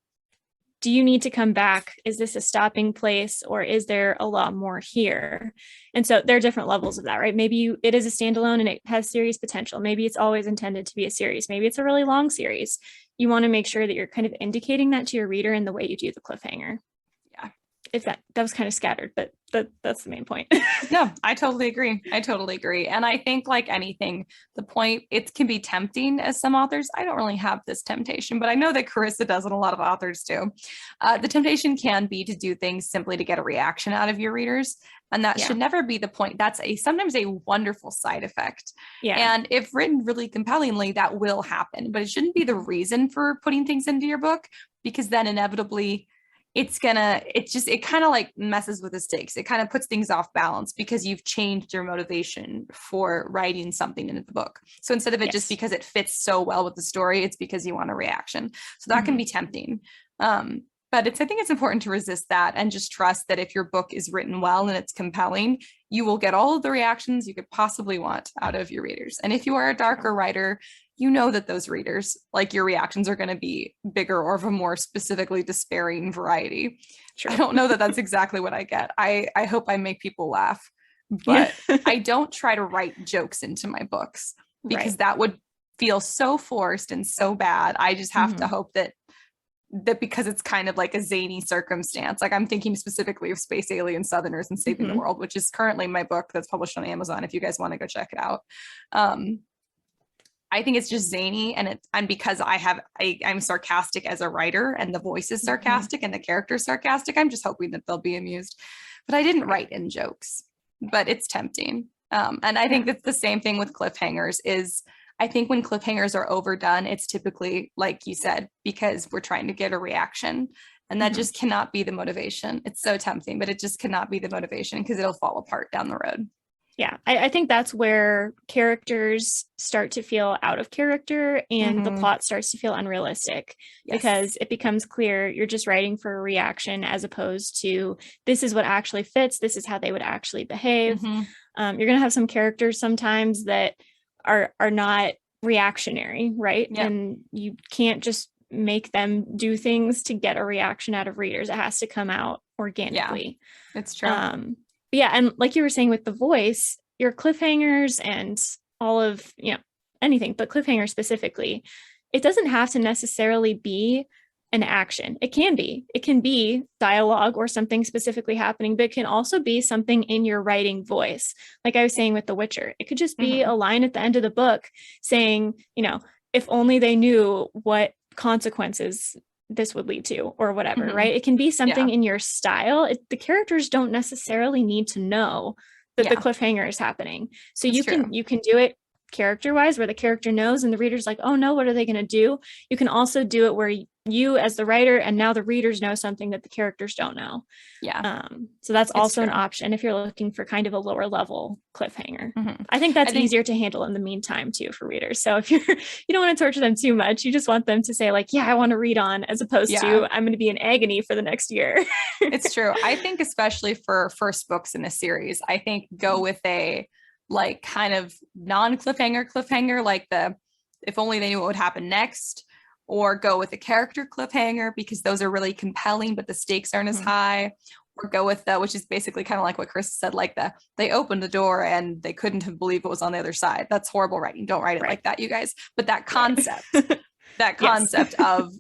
do you need to come back? Is this a stopping place, or is there a lot more here? And so there are different levels of that, right? Maybe it is a standalone and it has series potential. Maybe it's always intended to be a series. Maybe it's a really long series. You want to make sure that you're kind of indicating that to your reader in the way you do the cliffhanger. Yeah. If that was kind of scattered, but that's the main point. No, I totally agree. And I think, like anything, the point, it can be tempting as some authors. I don't really have this temptation, but I know that Karissa does, and a lot of authors do. The temptation can be to do things simply to get a reaction out of your readers. And that should never be the point. That's sometimes a wonderful side effect. Yeah. And if written really compellingly, that will happen, but it shouldn't be the reason for putting things into your book, because then inevitably it kind of like messes with the stakes. It kind of puts things off balance because you've changed your motivation for writing something into the book. So instead of it just because it fits so well with the story, it's because you want a reaction. So that can be tempting. But I think it's important to resist that and just trust that if your book is written well and it's compelling, you will get all of the reactions you could possibly want out of your readers. And if you are a darker writer, you know that those readers, like, your reactions are going to be bigger or of a more specifically despairing variety. Sure. I don't know that that's exactly what I get. I hope I make people laugh, but I don't try to write jokes into my books because that would feel so forced and so bad. I just have to hope that because it's kind of like a zany circumstance. Like, I'm thinking specifically of Space Alien Southerners and Saving the World, which is currently my book that's published on Amazon, if you guys want to go check it out. I think it's just zany, and because I'm sarcastic as a writer, and the voice is sarcastic and the character is sarcastic, I'm just hoping that they'll be amused. But I didn't write in jokes, but it's tempting. And I think that's the same thing with cliffhangers. I think when cliffhangers are overdone, it's typically, like you said, because we're trying to get a reaction, and that just cannot be the motivation. It's so tempting, but it just cannot be the motivation, because it'll fall apart down the road. Yeah, I think that's where characters start to feel out of character, and the plot starts to feel unrealistic, because it becomes clear you're just writing for a reaction, as opposed to this is what actually fits. This is how they would actually behave. You're going to have some characters sometimes that are not reactionary, right? And you can't just make them do things to get a reaction out of readers. It has to come out organically. It's true. Yeah, and like you were saying with the voice, your cliffhangers and all of, anything, but cliffhangers specifically, it doesn't have to necessarily be an action. It can be dialogue or something specifically happening, but it can also be something in your writing voice. Like I was saying with The Witcher, it could just be a line at the end of the book saying, if only they knew what consequences this would lead to, or whatever, right? It can be something in your style. The characters don't necessarily need to know that the cliffhanger is happening. So That's you can do it character wise, where the character knows and the reader's like, oh no, what are they going to do? You can also do it where you as the writer and now the readers know something that the characters don't know. So that's also an option if you're looking for kind of a lower level cliffhanger. I think that's easier to handle in the meantime too for readers. So if you don't want to torture them too much, you just want them to say like, yeah, I want to read on, as opposed to I'm going to be in agony for the next year. It's true. I think especially for first books in a series, I think go with a like kind of non-cliffhanger, like the if only they knew what would happen next, or go with a character cliffhanger because those are really compelling, but the stakes aren't as high, or go with the, which is basically kind of like what Chris said, like they opened the door and they couldn't have believed what was on the other side. That's horrible writing. Don't write it like that, you guys. But that concept, that concept of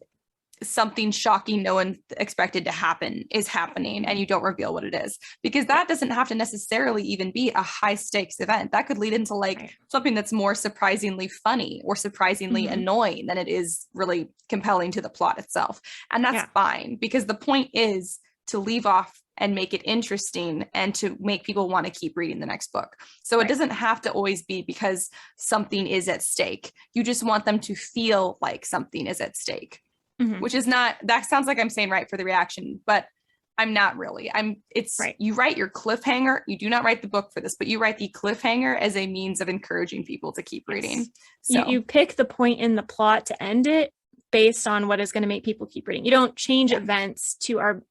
something shocking no one expected to happen is happening and you don't reveal what it is, because that doesn't have to necessarily even be a high stakes event. That could lead into like something that's more surprisingly funny or surprisingly annoying than it is really compelling to the plot itself. And that's fine, because the point is to leave off and make it interesting and to make people want to keep reading the next book. So it doesn't have to always be because something is at stake. You just want them to feel like something is at stake. Which is not, that sounds like I'm saying right for the reaction, but I'm not really. You write your cliffhanger. You do not write the book for this, but you write the cliffhanger as a means of encouraging people to keep reading. So you pick the point in the plot to end it based on what is going to make people keep reading. You don't change events to our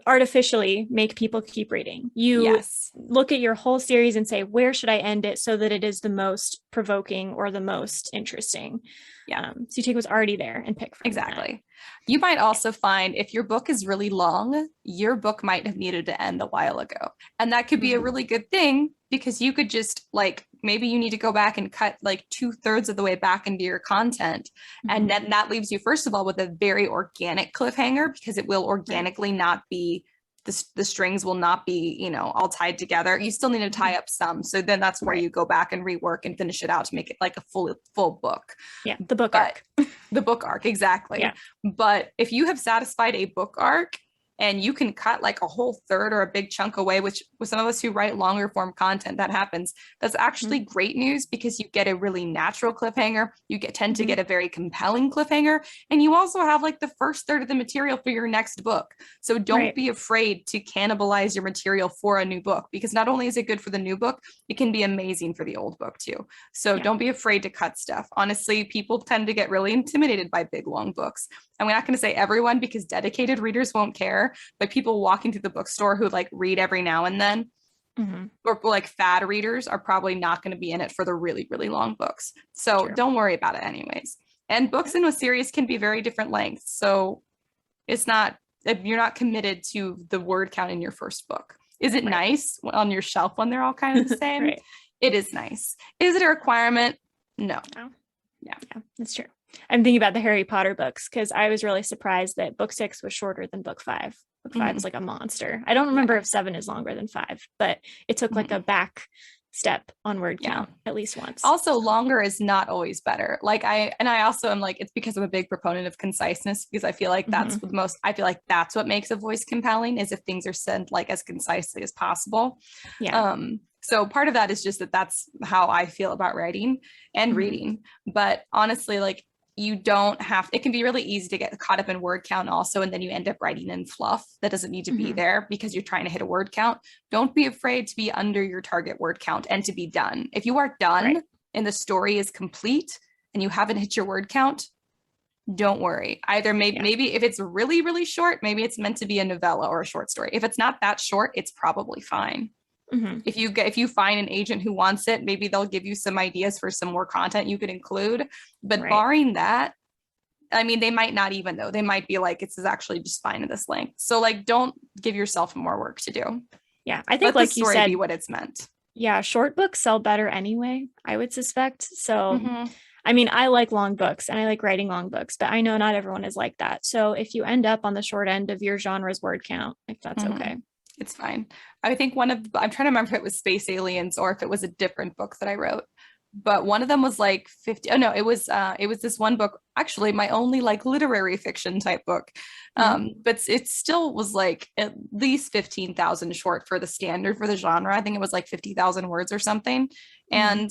artificially make people keep reading. You look at your whole series and say, where should I end it so that it is the most provoking or the most interesting? So you take what's already there and pick from that. You might also find if your book is really long, your book might have needed to end a while ago. And that could be a really good thing, because you could just like, maybe you need to go back and cut like 2/3 of the way back into your content. And then that leaves you, first of all, with a very organic cliffhanger, because it will organically not be, the strings will not be, you know, all tied together. You still need to tie up some. So then that's where you go back and rework and finish it out to make it like a full book. The book arc. The book arc, exactly. But if you have satisfied a book arc and you can cut like a whole third or a big chunk away, which with some of us who write longer form content, that happens. That's actually great news, because you get a really natural cliffhanger. You tend to get a very compelling cliffhanger. And you also have like the first third of the material for your next book. So don't be afraid to cannibalize your material for a new book, because not only is it good for the new book, it can be amazing for the old book too. So don't be afraid to cut stuff. Honestly, people tend to get really intimidated by big, long books. And we're not going to say everyone, because dedicated readers won't care, but people walking through the bookstore who like read every now and then, or like fad readers, are probably not going to be in it for the really, really long books. So don't worry about it anyways. And books in a series can be very different lengths. So it's not, if you're not committed to the word count in your first book. Is it nice on your shelf when they're all kind of the same? It is nice. Is it a requirement? No. Yeah, that's true. I'm thinking about the Harry Potter books, because I was really surprised that book 6 was shorter than book 5. Book 5 is like a monster. I don't remember if 7 is longer than 5, but it took like a back step on word count at least once. Also, longer is not always better. Like I also am like, it's because I'm a big proponent of conciseness, because I feel like that's I feel like that's what makes a voice compelling, is if things are said like as concisely as possible. So part of that is just that's how I feel about writing and reading. But honestly, like, you don't have, it can be really easy to get caught up in word count also, and then you end up writing in fluff that doesn't need to be there because you're trying to hit a word count. Don't be afraid to be under your target word count and to be done. If you are done and the story is complete and you haven't hit your word count, don't worry. Either maybe if it's really, really short, maybe it's meant to be a novella or a short story. If it's not that short, it's probably fine. If you find an agent who wants it, maybe they'll give you some ideas for some more content you could include. But barring that, I mean, they might not even though. They might be like, it's actually just fine at this length. So like, don't give yourself more work to do. Yeah, I think like you said, be what it's meant. Yeah, short books sell better anyway, I would suspect. So I mean, I like long books and I like writing long books, but I know not everyone is like that. So if you end up on the short end of your genre's word count, like that's okay. It's fine. I think I'm trying to remember if it was Space Aliens or if it was a different book that I wrote. but one of them was like 50. Oh no, it was this one book, actually my only like literary fiction type book. But it still was like at least 15,000 short for the standard for the genre. I think it was like 50,000 words or something. And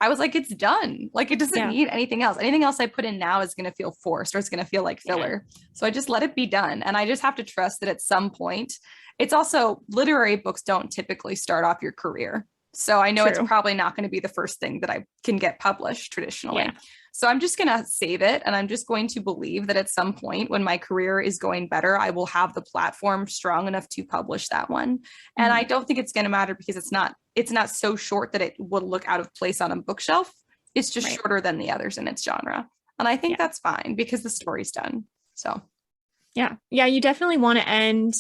I was like, it's done. Like, it doesn't need anything else. Anything else I put in now is going to feel forced, or it's going to feel like filler. So I just let it be done. And I just have to trust that at some point, it's also, literary books don't typically start off your career. So I know it's probably not going to be the first thing that I can get published traditionally. So I'm just going to save it. And I'm just going to believe that at some point when my career is going better, I will have the platform strong enough to publish that one. And I don't think it's going to matter because it's not so short that it will look out of place on a bookshelf. It's just shorter than the others in its genre. And I think that's fine because the story's done. So yeah, you definitely want to end.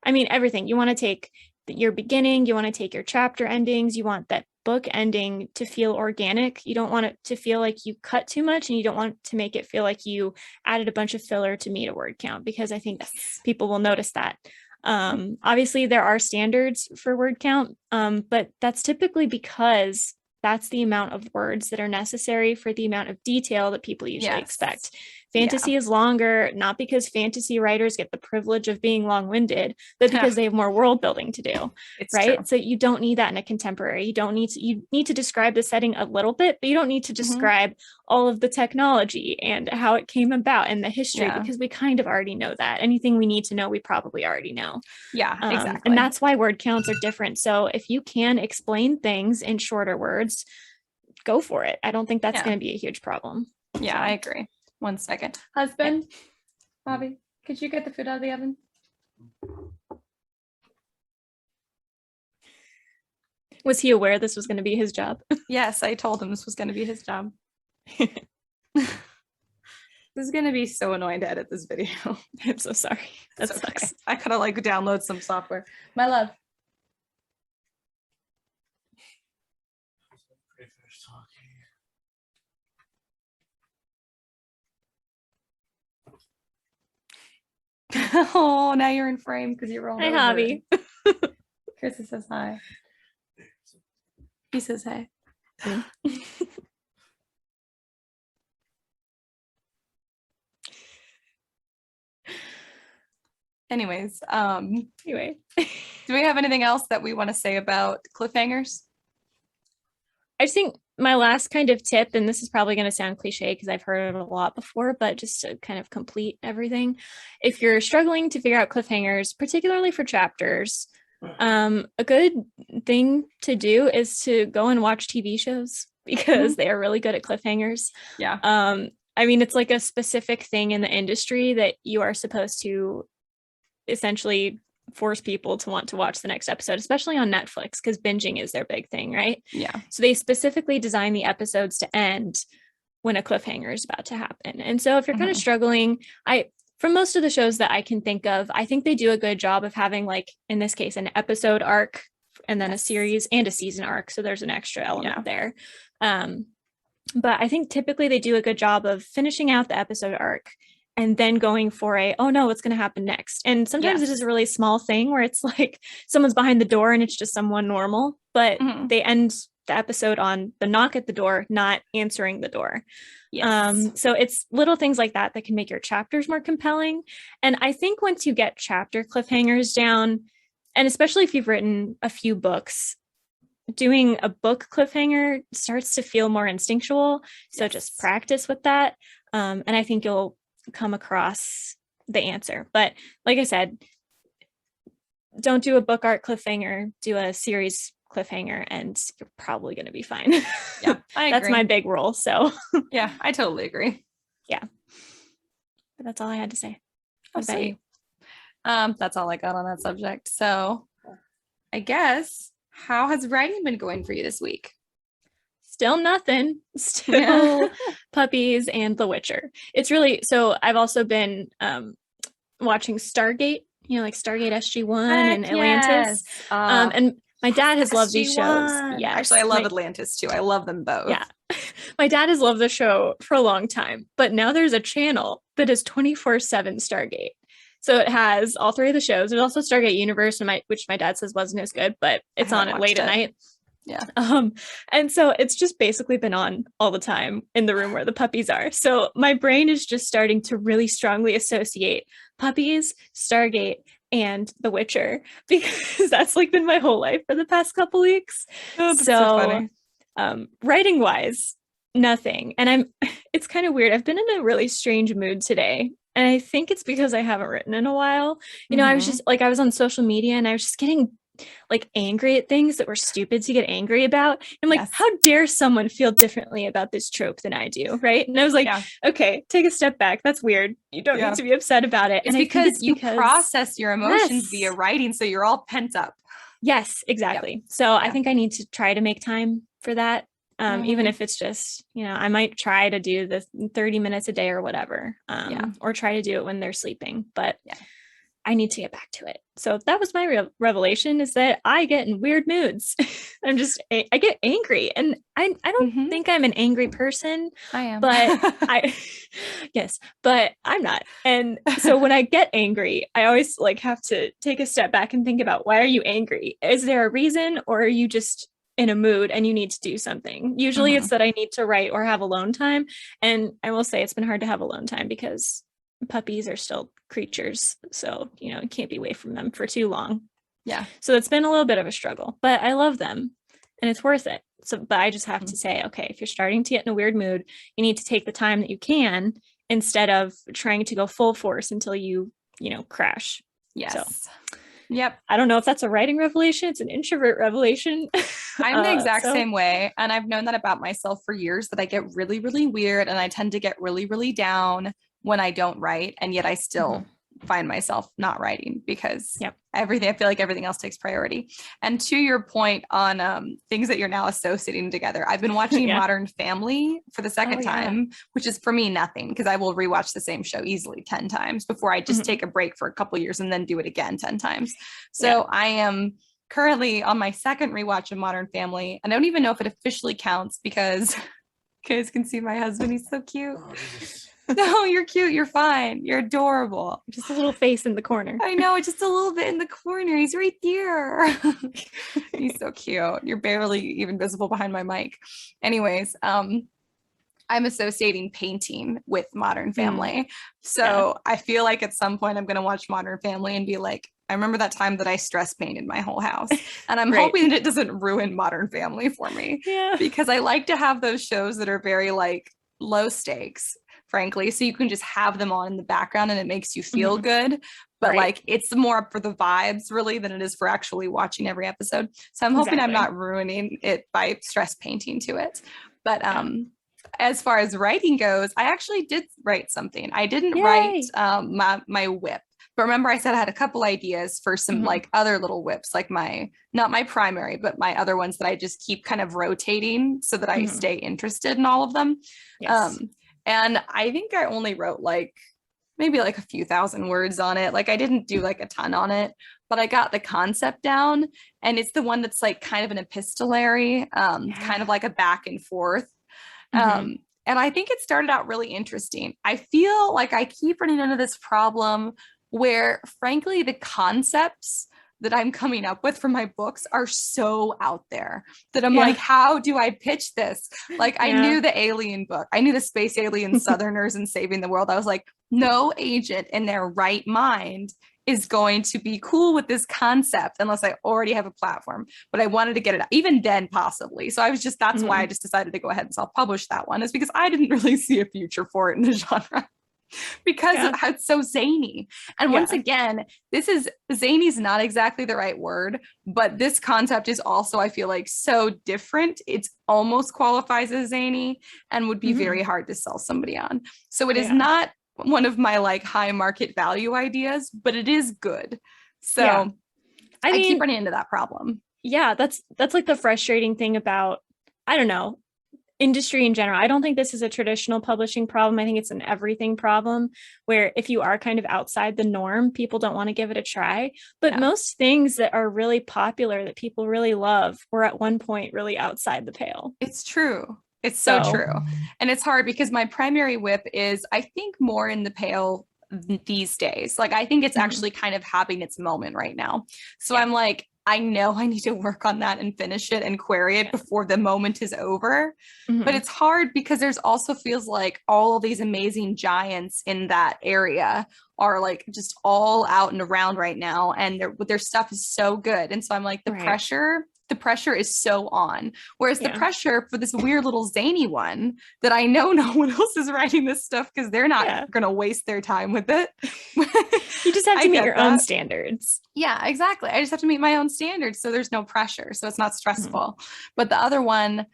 I mean, everything. You want to take your beginning, you want to take your chapter endings, you want that book ending to feel organic. You don't want it to feel like you cut too much, and you don't want to make it feel like you added a bunch of filler to meet a word count, because I think people will notice that. Obviously there are standards for word count, but that's typically because that's the amount of words that are necessary for the amount of detail that people usually expect. Fantasy is longer, not because fantasy writers get the privilege of being long-winded, but because they have more world building to do. Right. True. So you don't need that in a contemporary. You need to describe the setting a little bit, but you don't need to describe all of the technology and how it came about and the history, because we kind of already know that. Anything we need to know, we probably already know. Yeah, exactly. And that's why word counts are different. So if you can explain things in shorter words, go for it. I don't think that's going to be a huge problem. Yeah, I agree. 1 second. Husband, Bobby, could you get the food out of the oven? Was he aware this was going to be his job? Yes, I told him this was going to be his job. This is going to be so annoying to edit this video. I'm so sorry. That sucks. I gotta like download some software. My love. Oh, now you're in frame because you're rolling. Hi, Javi. Karissa says hi. He says hey. Anyways, anyway, do we have anything else that we want to say about cliffhangers? I just think my last kind of tip, and this is probably going to sound cliche because I've heard it a lot before, but just to kind of complete everything, if you're struggling to figure out cliffhangers, particularly for chapters, a good thing to do is to go and watch TV shows, because they are really good at cliffhangers. Yeah. I mean, it's like a specific thing in the industry that you are supposed to essentially force people to want to watch the next episode, especially on Netflix, because binging is their big thing, right? Yeah. So they specifically design the episodes to end when a cliffhanger is about to happen. And so if you're kind of struggling, from most of the shows that I can think of, I think they do a good job of having, like, in this case, an episode arc and then a series and a season arc. So there's an extra element there. But I think typically they do a good job of finishing out the episode arc and then going for oh no, what's going to happen next? And sometimes it is a really small thing where it's like someone's behind the door and it's just someone normal, but they end the episode on the knock at the door, not answering the door. So it's little things like that that can make your chapters more compelling. And I think once you get chapter cliffhangers down, and especially if you've written a few books, doing a book cliffhanger starts to feel more instinctual. So just practice with that. And I think you'll come across the answer. But like I said, don't do a book arc cliffhanger, do a series cliffhanger, and you're probably going to be fine. Yeah, I agree. That's my big rule. So yeah, I totally agree. Yeah. But that's all I had to say. What about you? That's all I got on that subject. So I guess, how has writing been going for you this week? Still nothing. Still puppies and The Witcher. It's really, so I've also been watching Stargate, like Stargate SG-1 and Atlantis. And my dad has loved these shows. Yeah, actually, I love Atlantis too. I love them both. Yeah. My dad has loved the show for a long time, but now there's a channel that is 24/7 Stargate. So it has all three of the shows. There's also Stargate Universe, which my dad says wasn't as good, but it's on it late at night. Yeah. And so it's just basically been on all the time in the room where the puppies are. So my brain is just starting to really strongly associate puppies, Stargate, and The Witcher, because that's like been my whole life for the past couple weeks. Oh, that's so funny. Writing wise, nothing. And it's kind of weird. I've been in a really strange mood today. And I think it's because I haven't written in a while. You know, I was just like, I was on social media and I was just getting like angry at things that were stupid to get angry about. I'm like, how dare someone feel differently about this trope than I do, right? And I was like, okay, take a step back. That's weird. You don't need to be upset about it. It's because you process your emotions via writing, so you're all pent up. Yes, exactly. So I think I need to try to make time for that. Even if it's just, you know, I might try to do the 30 minutes a day or whatever, or try to do it when they're sleeping, but I need to get back to it. So that was my revelation, is that I get in weird moods. I get angry, and I don't think I'm an angry person. I am. But but I'm not. And so when I get angry, I always like have to take a step back and think about, why are you angry? Is there a reason, or are you just in a mood and you need to do something? Usually it's that I need to write or have alone time. And I will say it's been hard to have alone time because puppies are still creatures. So, you know, you can't be away from them for too long. Yeah. So it's been a little bit of a struggle, but I love them and it's worth it. So, but I just have to say, okay, if you're starting to get in a weird mood, you need to take the time that you can, instead of trying to go full force until you crash. Yes. So, yep. I don't know if that's a writing revelation. It's an introvert revelation. I'm the exact same way. And I've known that about myself for years, that I get really, really weird. And I tend to get really, really down when I don't write. And yet I still find myself not writing because I feel like everything else takes priority. And to your point on things that you're now associating together, I've been watching Modern Family for the second time, which is for me nothing, because I will rewatch the same show easily 10 times before I just take a break for a couple years and then do it again 10 times. So I am currently on my second rewatch of Modern Family. And I don't even know if it officially counts, because you guys can see my husband. He's so cute. No, you're cute. You're fine. You're adorable. Just a little face in the corner. I know, just a little bit in the corner. He's right there. He's so cute. You're barely even visible behind my mic. Anyways, I'm associating painting with Modern Family. So I feel like at some point I'm going to watch Modern Family and be like, I remember that time that I stress painted my whole house. And I'm hoping that it doesn't ruin Modern Family for me. Because I like to have those shows that are very like low stakes, frankly, so you can just have them on in the background and it makes you feel good. But like, it's more up for the vibes really than it is for actually watching every episode. So I'm hoping I'm not ruining it by stress painting to it. But as far as writing goes, I actually did write something. I didn't write my whip. But remember, I said I had a couple ideas for some like other little whips, like not my primary, but my other ones that I just keep kind of rotating so that I stay interested in all of them. And I think I only wrote like maybe like a few thousand words on it. Like I didn't do like a ton on it, but I got the concept down. And it's the one that's like kind of an epistolary, kind of like a back and forth. And I think it started out really interesting. I feel like I keep running into this problem where, frankly, the concepts that I'm coming up with for my books are so out there that I'm like, how do I pitch this? Like, I knew the alien book. I knew the space alien Southerners and saving the world. I was like, no agent in their right mind is going to be cool with this concept unless I already have a platform. But I wanted to get it out, even then possibly. So I was just, that's why I just decided to go ahead and self-publish that one, is because I didn't really see a future for it in the genre. Because of how it's so zany. And once again, zany is not exactly the right word, but this concept is also, I feel like, so different. It's almost qualifies as zany and would be very hard to sell somebody on. So it is not one of my like high market value ideas, but it is good. So I mean, keep running into that problem. Yeah, that's like the frustrating thing about, I don't know, industry in general. I don't think this is a traditional publishing problem. I think it's an everything problem, where if you are kind of outside the norm, people don't want to give it a try. But most things that are really popular that people really love were at one point really outside the pale. It's true. It's so true. And it's hard because my primary whip is, I think, more in the pale these days. Like, I think it's actually kind of having its moment right now. So I'm like, I know I need to work on that and finish it and query it before the moment is over. But it's hard because there's also feels like all of these amazing giants in that area are like just all out and around right now, and their stuff is so good. And so I'm like, the pressure is so on. Whereas the pressure for this weird little zany one that I know no one else is writing this stuff because they're not going to waste their time with it. You just have to meet your own standards. Yeah, exactly. I just have to meet my own standards. So there's no pressure. So it's not stressful. But the other one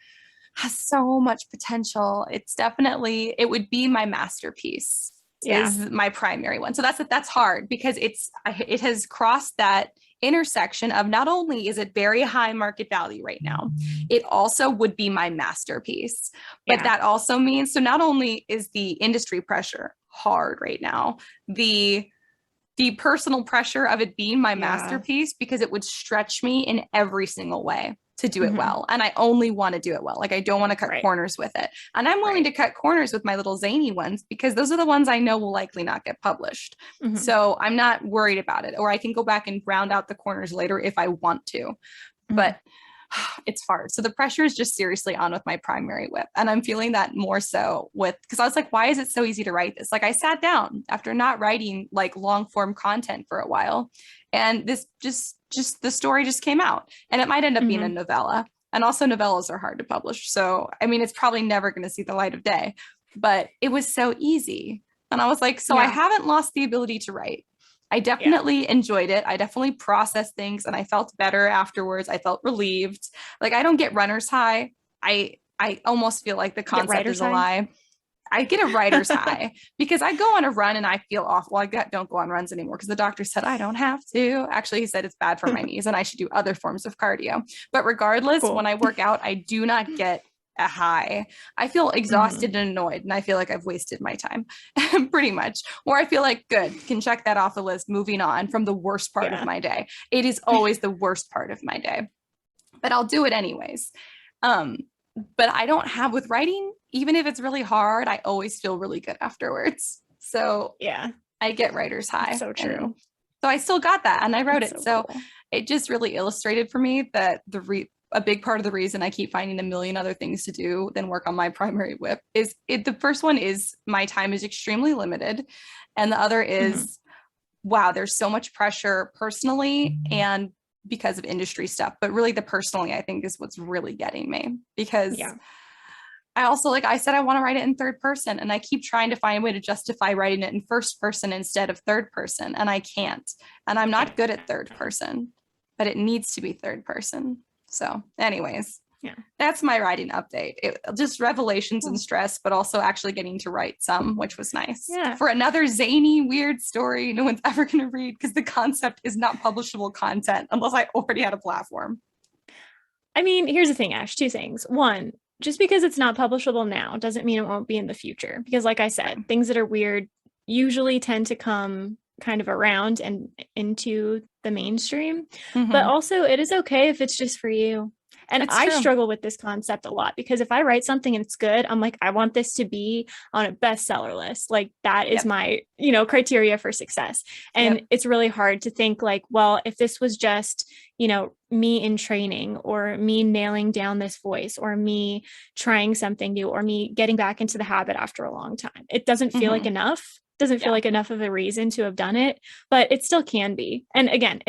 has so much potential. It's definitely, it would be my masterpiece. Is my primary one. So that's hard because it has crossed that intersection of not only is it very high market value right now, it also would be my masterpiece. But that also means, so not only is the industry pressure hard right now, the personal pressure of it being my masterpiece, because it would stretch me in every single way to do it well. And I only want to do it well. Like, I don't want to cut corners with it. And I'm willing to cut corners with my little zany ones because those are the ones I know will likely not get published. So I'm not worried about it. Or I can go back and round out the corners later if I want to. But it's hard. So the pressure is just seriously on with my primary whip. And I'm feeling that more so because I was like, why is it so easy to write this? Like, I sat down after not writing like long form content for a while, and this just the story just came out, and it might end up being a novella. And also novellas are hard to publish. So, I mean, it's probably never going to see the light of day, but it was so easy. And I was like, so I haven't lost the ability to write. I definitely enjoyed it. I definitely processed things and I felt better afterwards. I felt relieved. Like, I don't get runner's high. I almost feel like the concept is a lie. I get a writer's high because I go on a run and I feel awful. I don't go on runs anymore because the doctor said I don't have to. Actually, he said it's bad for my knees and I should do other forms of cardio. But regardless, when I work out, I do not get a high. I feel exhausted and annoyed, and I feel like I've wasted my time pretty much. Or I feel like, good, can check that off the list, moving on from the worst part of my day. It is always the worst part of my day, but I'll do it anyways. But I don't have with writing, even if it's really hard, I always feel really good afterwards. So I get writer's high. That's so true. So I still got that and I wrote it. So cool. It just really illustrated for me that a big part of the reason I keep finding a million other things to do than work on my primary whip is the first one is my time is extremely limited. And the other is, wow, there's so much pressure personally and because of industry stuff, but really the personally, I think, is what's really getting me, because I also, like I said, I want to write it in third person, and I keep trying to find a way to justify writing it in first person instead of third person, and I can't, and I'm not good at third person, but it needs to be third person. So anyways, that's my writing update. Just revelations and stress, but also actually getting to write some, which was nice. For another zany, weird story no one's ever going to read, because the concept is not publishable content unless I already had a platform. I mean, here's the thing, Ash, two things. One, just because it's not publishable now doesn't mean it won't be in the future. Because like I said, things that are weird usually tend to come kind of around and into the mainstream. But also, it is okay if it's just for you. And I struggle with this concept a lot, because if I write something and it's good, I'm like, I want this to be on a bestseller list. Like, that is my, criteria for success. And it's really hard to think like, well, if this was just, me in training, or me nailing down this voice, or me trying something new, or me getting back into the habit after a long time, it doesn't feel like enough. Doesn't feel like enough of a reason to have done it, but it still can be. And again,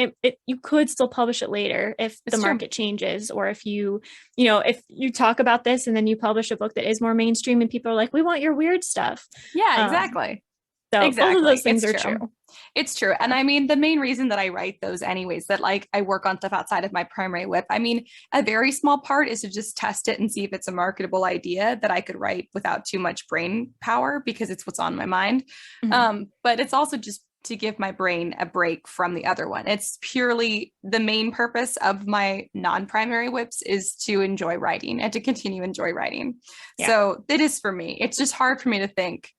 you could still publish it later if the market changes, or if if you talk about this and then you publish a book that is more mainstream and people are like, we want your weird stuff. Yeah, exactly. So both of those things are true. It's true. And I mean, the main reason that I write those anyways, that like I work on stuff outside of my primary whip, I mean, a very small part is to just test it and see if it's a marketable idea that I could write without too much brain power, because it's what's on my mind. But it's also just to give my brain a break from the other one. It's purely the main purpose of my non-primary whips is to enjoy writing and to continue enjoy writing. So it is for me. It's just hard for me to think.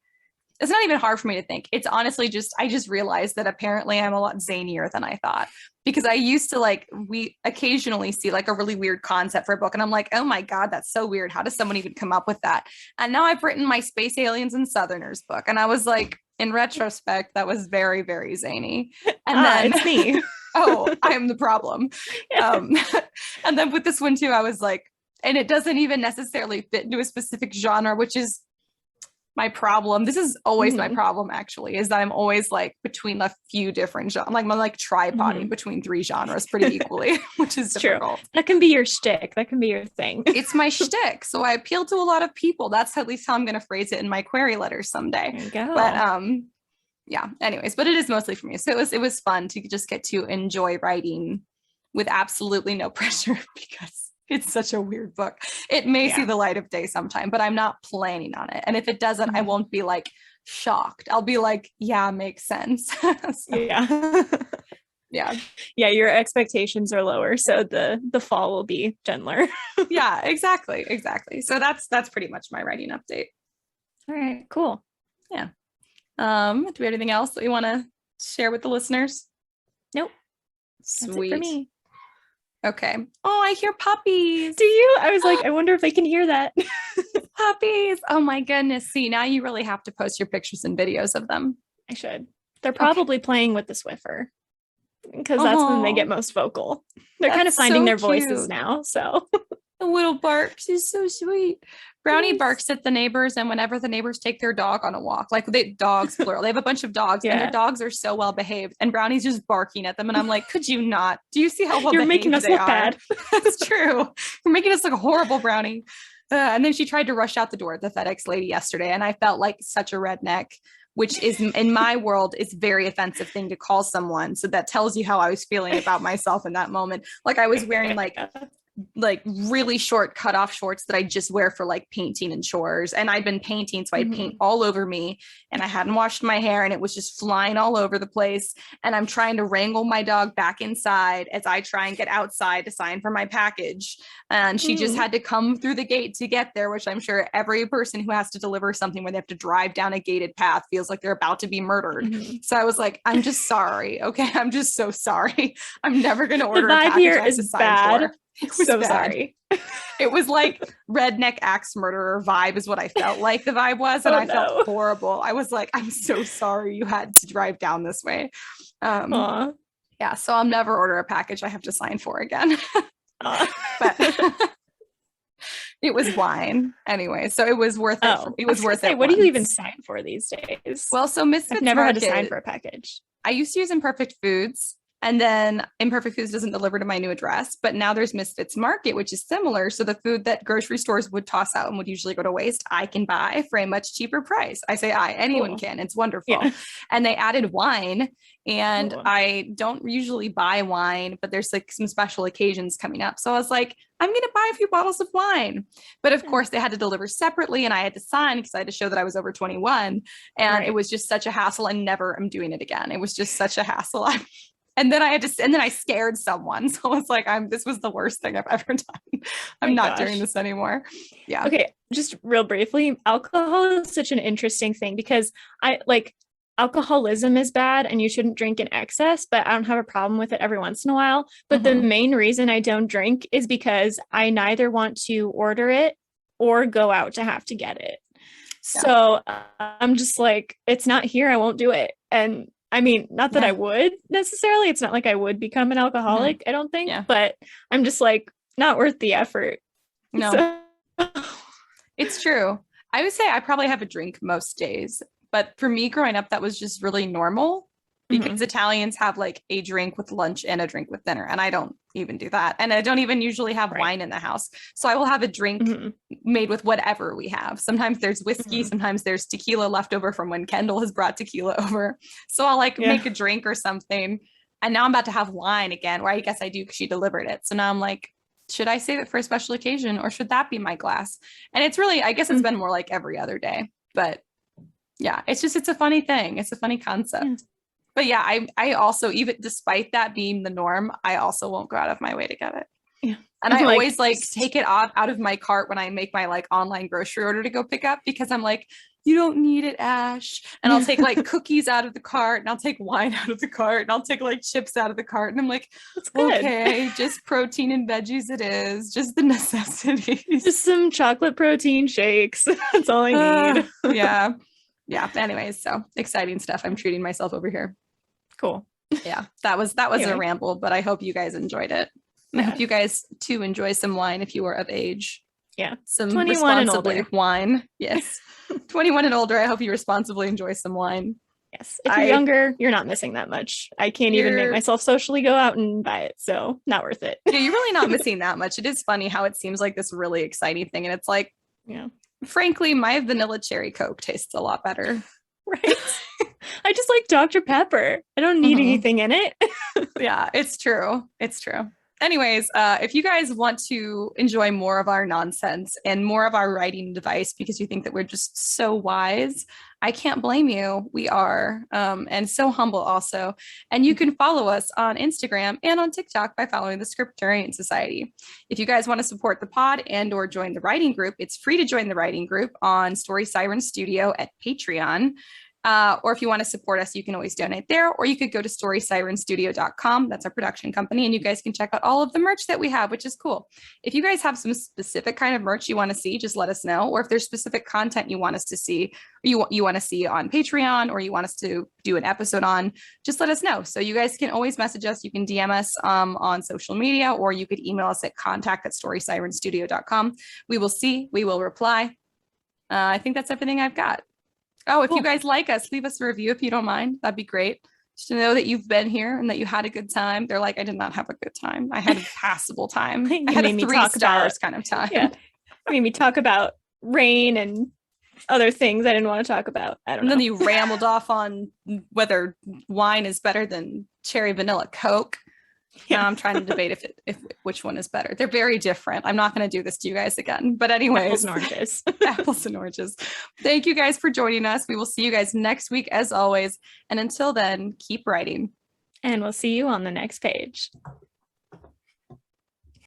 It's not even hard for me to think. It's honestly I just realized that apparently I'm a lot zanier than I thought, because I used to we occasionally see like a really weird concept for a book. And I'm like, oh my God, that's so weird. How does someone even come up with that? And now I've written my Space Aliens and Southerners book. And I was like, in retrospect, that was very, very zany. And then it's me. oh, I am the problem. Yeah. And then with this one too, I was like, and it doesn't even necessarily fit into a specific genre, which is my problem. This is always my problem, actually, is that I'm always like between a few different genres. Like I'm like tripoding between 3 genres pretty equally, which is difficult. True. That can be your shtick. That can be your thing. It's my shtick. So I appeal to a lot of people. That's at least how I'm going to phrase it in my query letters someday. There you go. But yeah, anyways, but it is mostly for me. So it was fun to just get to enjoy writing with absolutely no pressure, because it's such a weird book. It may see the light of day sometime, but I'm not planning on it. And if it doesn't, I won't be like shocked. I'll be like, yeah, makes sense. So, yeah. Your expectations are lower, so the fall will be gentler. Yeah, exactly. So that's pretty much my writing update. All right, cool. Yeah. Do we have anything else that we want to share with the listeners? Nope. Sweet. That's it for me. Okay. Oh, I hear puppies. Do you? I was like, I wonder if they can hear that. Puppies. Oh my goodness. See, now you really have to post your pictures and videos of them. I should. They're probably playing with the Swiffer, because that's when they get most vocal. They're kind of finding their voices now. So the little barks is so sweet. Brownie barks at the neighbors, and whenever the neighbors take their dog on a walk, like dogs plural, they have a bunch of dogs, and their dogs are so well behaved, and Brownie's just barking at them, and I'm like, could you not? Do you see how well you're making us look bad? That's true. You're making us look horrible, Brownie. And then she tried to rush out the door at the FedEx lady yesterday, and I felt like such a redneck, which is in my world is very offensive thing to call someone. So that tells you how I was feeling about myself in that moment. Like I was wearing like really short cutoff shorts that I just wear for like painting and chores. And I'd been painting, so I'd paint all over me, and I hadn't washed my hair, and it was just flying all over the place. And I'm trying to wrangle my dog back inside as I try and get outside to sign for my package. And she just had to come through the gate to get there, which I'm sure every person who has to deliver something where they have to drive down a gated path feels like they're about to be murdered. So I was like, I'm just sorry. Okay. I'm just so sorry. I'm never going to order a package here I have to is sign bad. for. It was so bad. Sorry. It was like redneck axe murderer vibe is what I felt like the vibe was. And I felt horrible. I was like, I'm so sorry you had to drive down this way. Yeah. So I'll never order a package I have to sign for again. But it was wine anyway. So it was worth it. It was worth it. What do you even sign for these days? Well, so Misfits I've never Market, had to sign for a package. I used to use Imperfect Foods. And then Imperfect Foods doesn't deliver to my new address, but now there's Misfits Market, which is similar. So the food that grocery stores would toss out and would usually go to waste, I can buy for a much cheaper price. I say anyone can. It's wonderful. Yeah. And they added wine, and I don't usually buy wine, but there's like some special occasions coming up. So I was like, I'm going to buy a few bottles of wine. But of course they had to deliver separately, and I had to sign because I had to show that I was over 21. And it was just such a hassle. I never am doing it again. It was just such a hassle. And then I scared someone. So I was like, this was the worst thing I've ever done. I'm not doing this anymore. Yeah. Okay. Just real briefly, alcohol is such an interesting thing, because alcoholism is bad and you shouldn't drink in excess, but I don't have a problem with it every once in a while. But the main reason I don't drink is because I neither want to order it or go out to have to get it. Yeah. So I'm just like, it's not here, I won't do it. And I mean, not that I would necessarily. It's not like I would become an alcoholic, I don't think. But I'm just like, not worth the effort. No. It's true. I would say I probably have a drink most days. But for me growing up, that was just really normal, because Italians have like a drink with lunch and a drink with dinner. And I don't even do that. And I don't even usually have wine in the house. So I will have a drink made with whatever we have. Sometimes there's whiskey. Sometimes there's tequila left over from when Kendall has brought tequila over. So I'll make a drink or something. And now I'm about to have wine again, or I guess I do because she delivered it. So now I'm like, should I save it for a special occasion, or should that be my glass? And it's really, I guess it's been more like every other day. But yeah, it's a funny thing. It's a funny concept. But yeah, I also, even despite that being the norm, I also won't go out of my way to get it. Yeah. And I always take it out of my cart when I make my like online grocery order to go pick up, because I'm like, you don't need it, Ash. And I'll take like cookies out of the cart, and I'll take wine out of the cart, and I'll take like chips out of the cart. And I'm like, okay, just protein and veggies it is, just the necessities. Just some chocolate protein shakes. That's all I need. Yeah. Anyways, so exciting stuff. I'm treating myself over here. Cool. Yeah, that was Anyway. a ramble, but I hope you guys enjoyed it. And I hope you guys too enjoy some wine if you are of age. Yeah. Some 21 and responsibly older. wine. Yes. 21 and older. I hope you responsibly enjoy some wine. Yes. If you're younger, you're not missing that much. I can't even make myself socially go out and buy it. So not worth it. Yeah, you're really not missing that much. It is funny how it seems like this really exciting thing. And it's like, yeah, frankly, my vanilla cherry Coke tastes a lot better. Right. I just like Dr. Pepper. I don't need anything in it. Yeah, it's true. It's true. Anyways, if you guys want to enjoy more of our nonsense and more of our writing advice because you think that we're just so wise, I can't blame you. We are, and so humble also. And you can follow us on Instagram and on TikTok by following the Scriptarian Society. If you guys want to support the pod and or join the writing group, it's free to join the writing group on Story Siren Studio at Patreon. Or if you want to support us, you can always donate there, or you could go to storysirenstudio.com. That's our production company. And you guys can check out all of the merch that we have, which is cool. If you guys have some specific kind of merch you want to see, just let us know. Or if there's specific content you want us to see, or you want to see on Patreon, or you want us to do an episode on, just let us know. So you guys can always message us. You can DM us on social media, or you could email us at contact@storysirenstudio.com. We will see, we will reply. I think that's everything I've got. Oh, if you guys like us, leave us a review if you don't mind. That'd be great. Just to know that you've been here and that you had a good time. They're like, I did not have a good time. I had a passable time. I had a 3 stars kind of time. Yeah. You made me talk about rain and other things I didn't want to talk about. I don't know. And then you rambled off on whether wine is better than cherry vanilla Coke. Yeah. Now I'm trying to debate if which one is better. They're very different. I'm not going to do this to you guys again. But anyways, apples and oranges. Apples and oranges. Thank you guys for joining us. We will see you guys next week as always. And until then, keep writing. And we'll see you on the next page.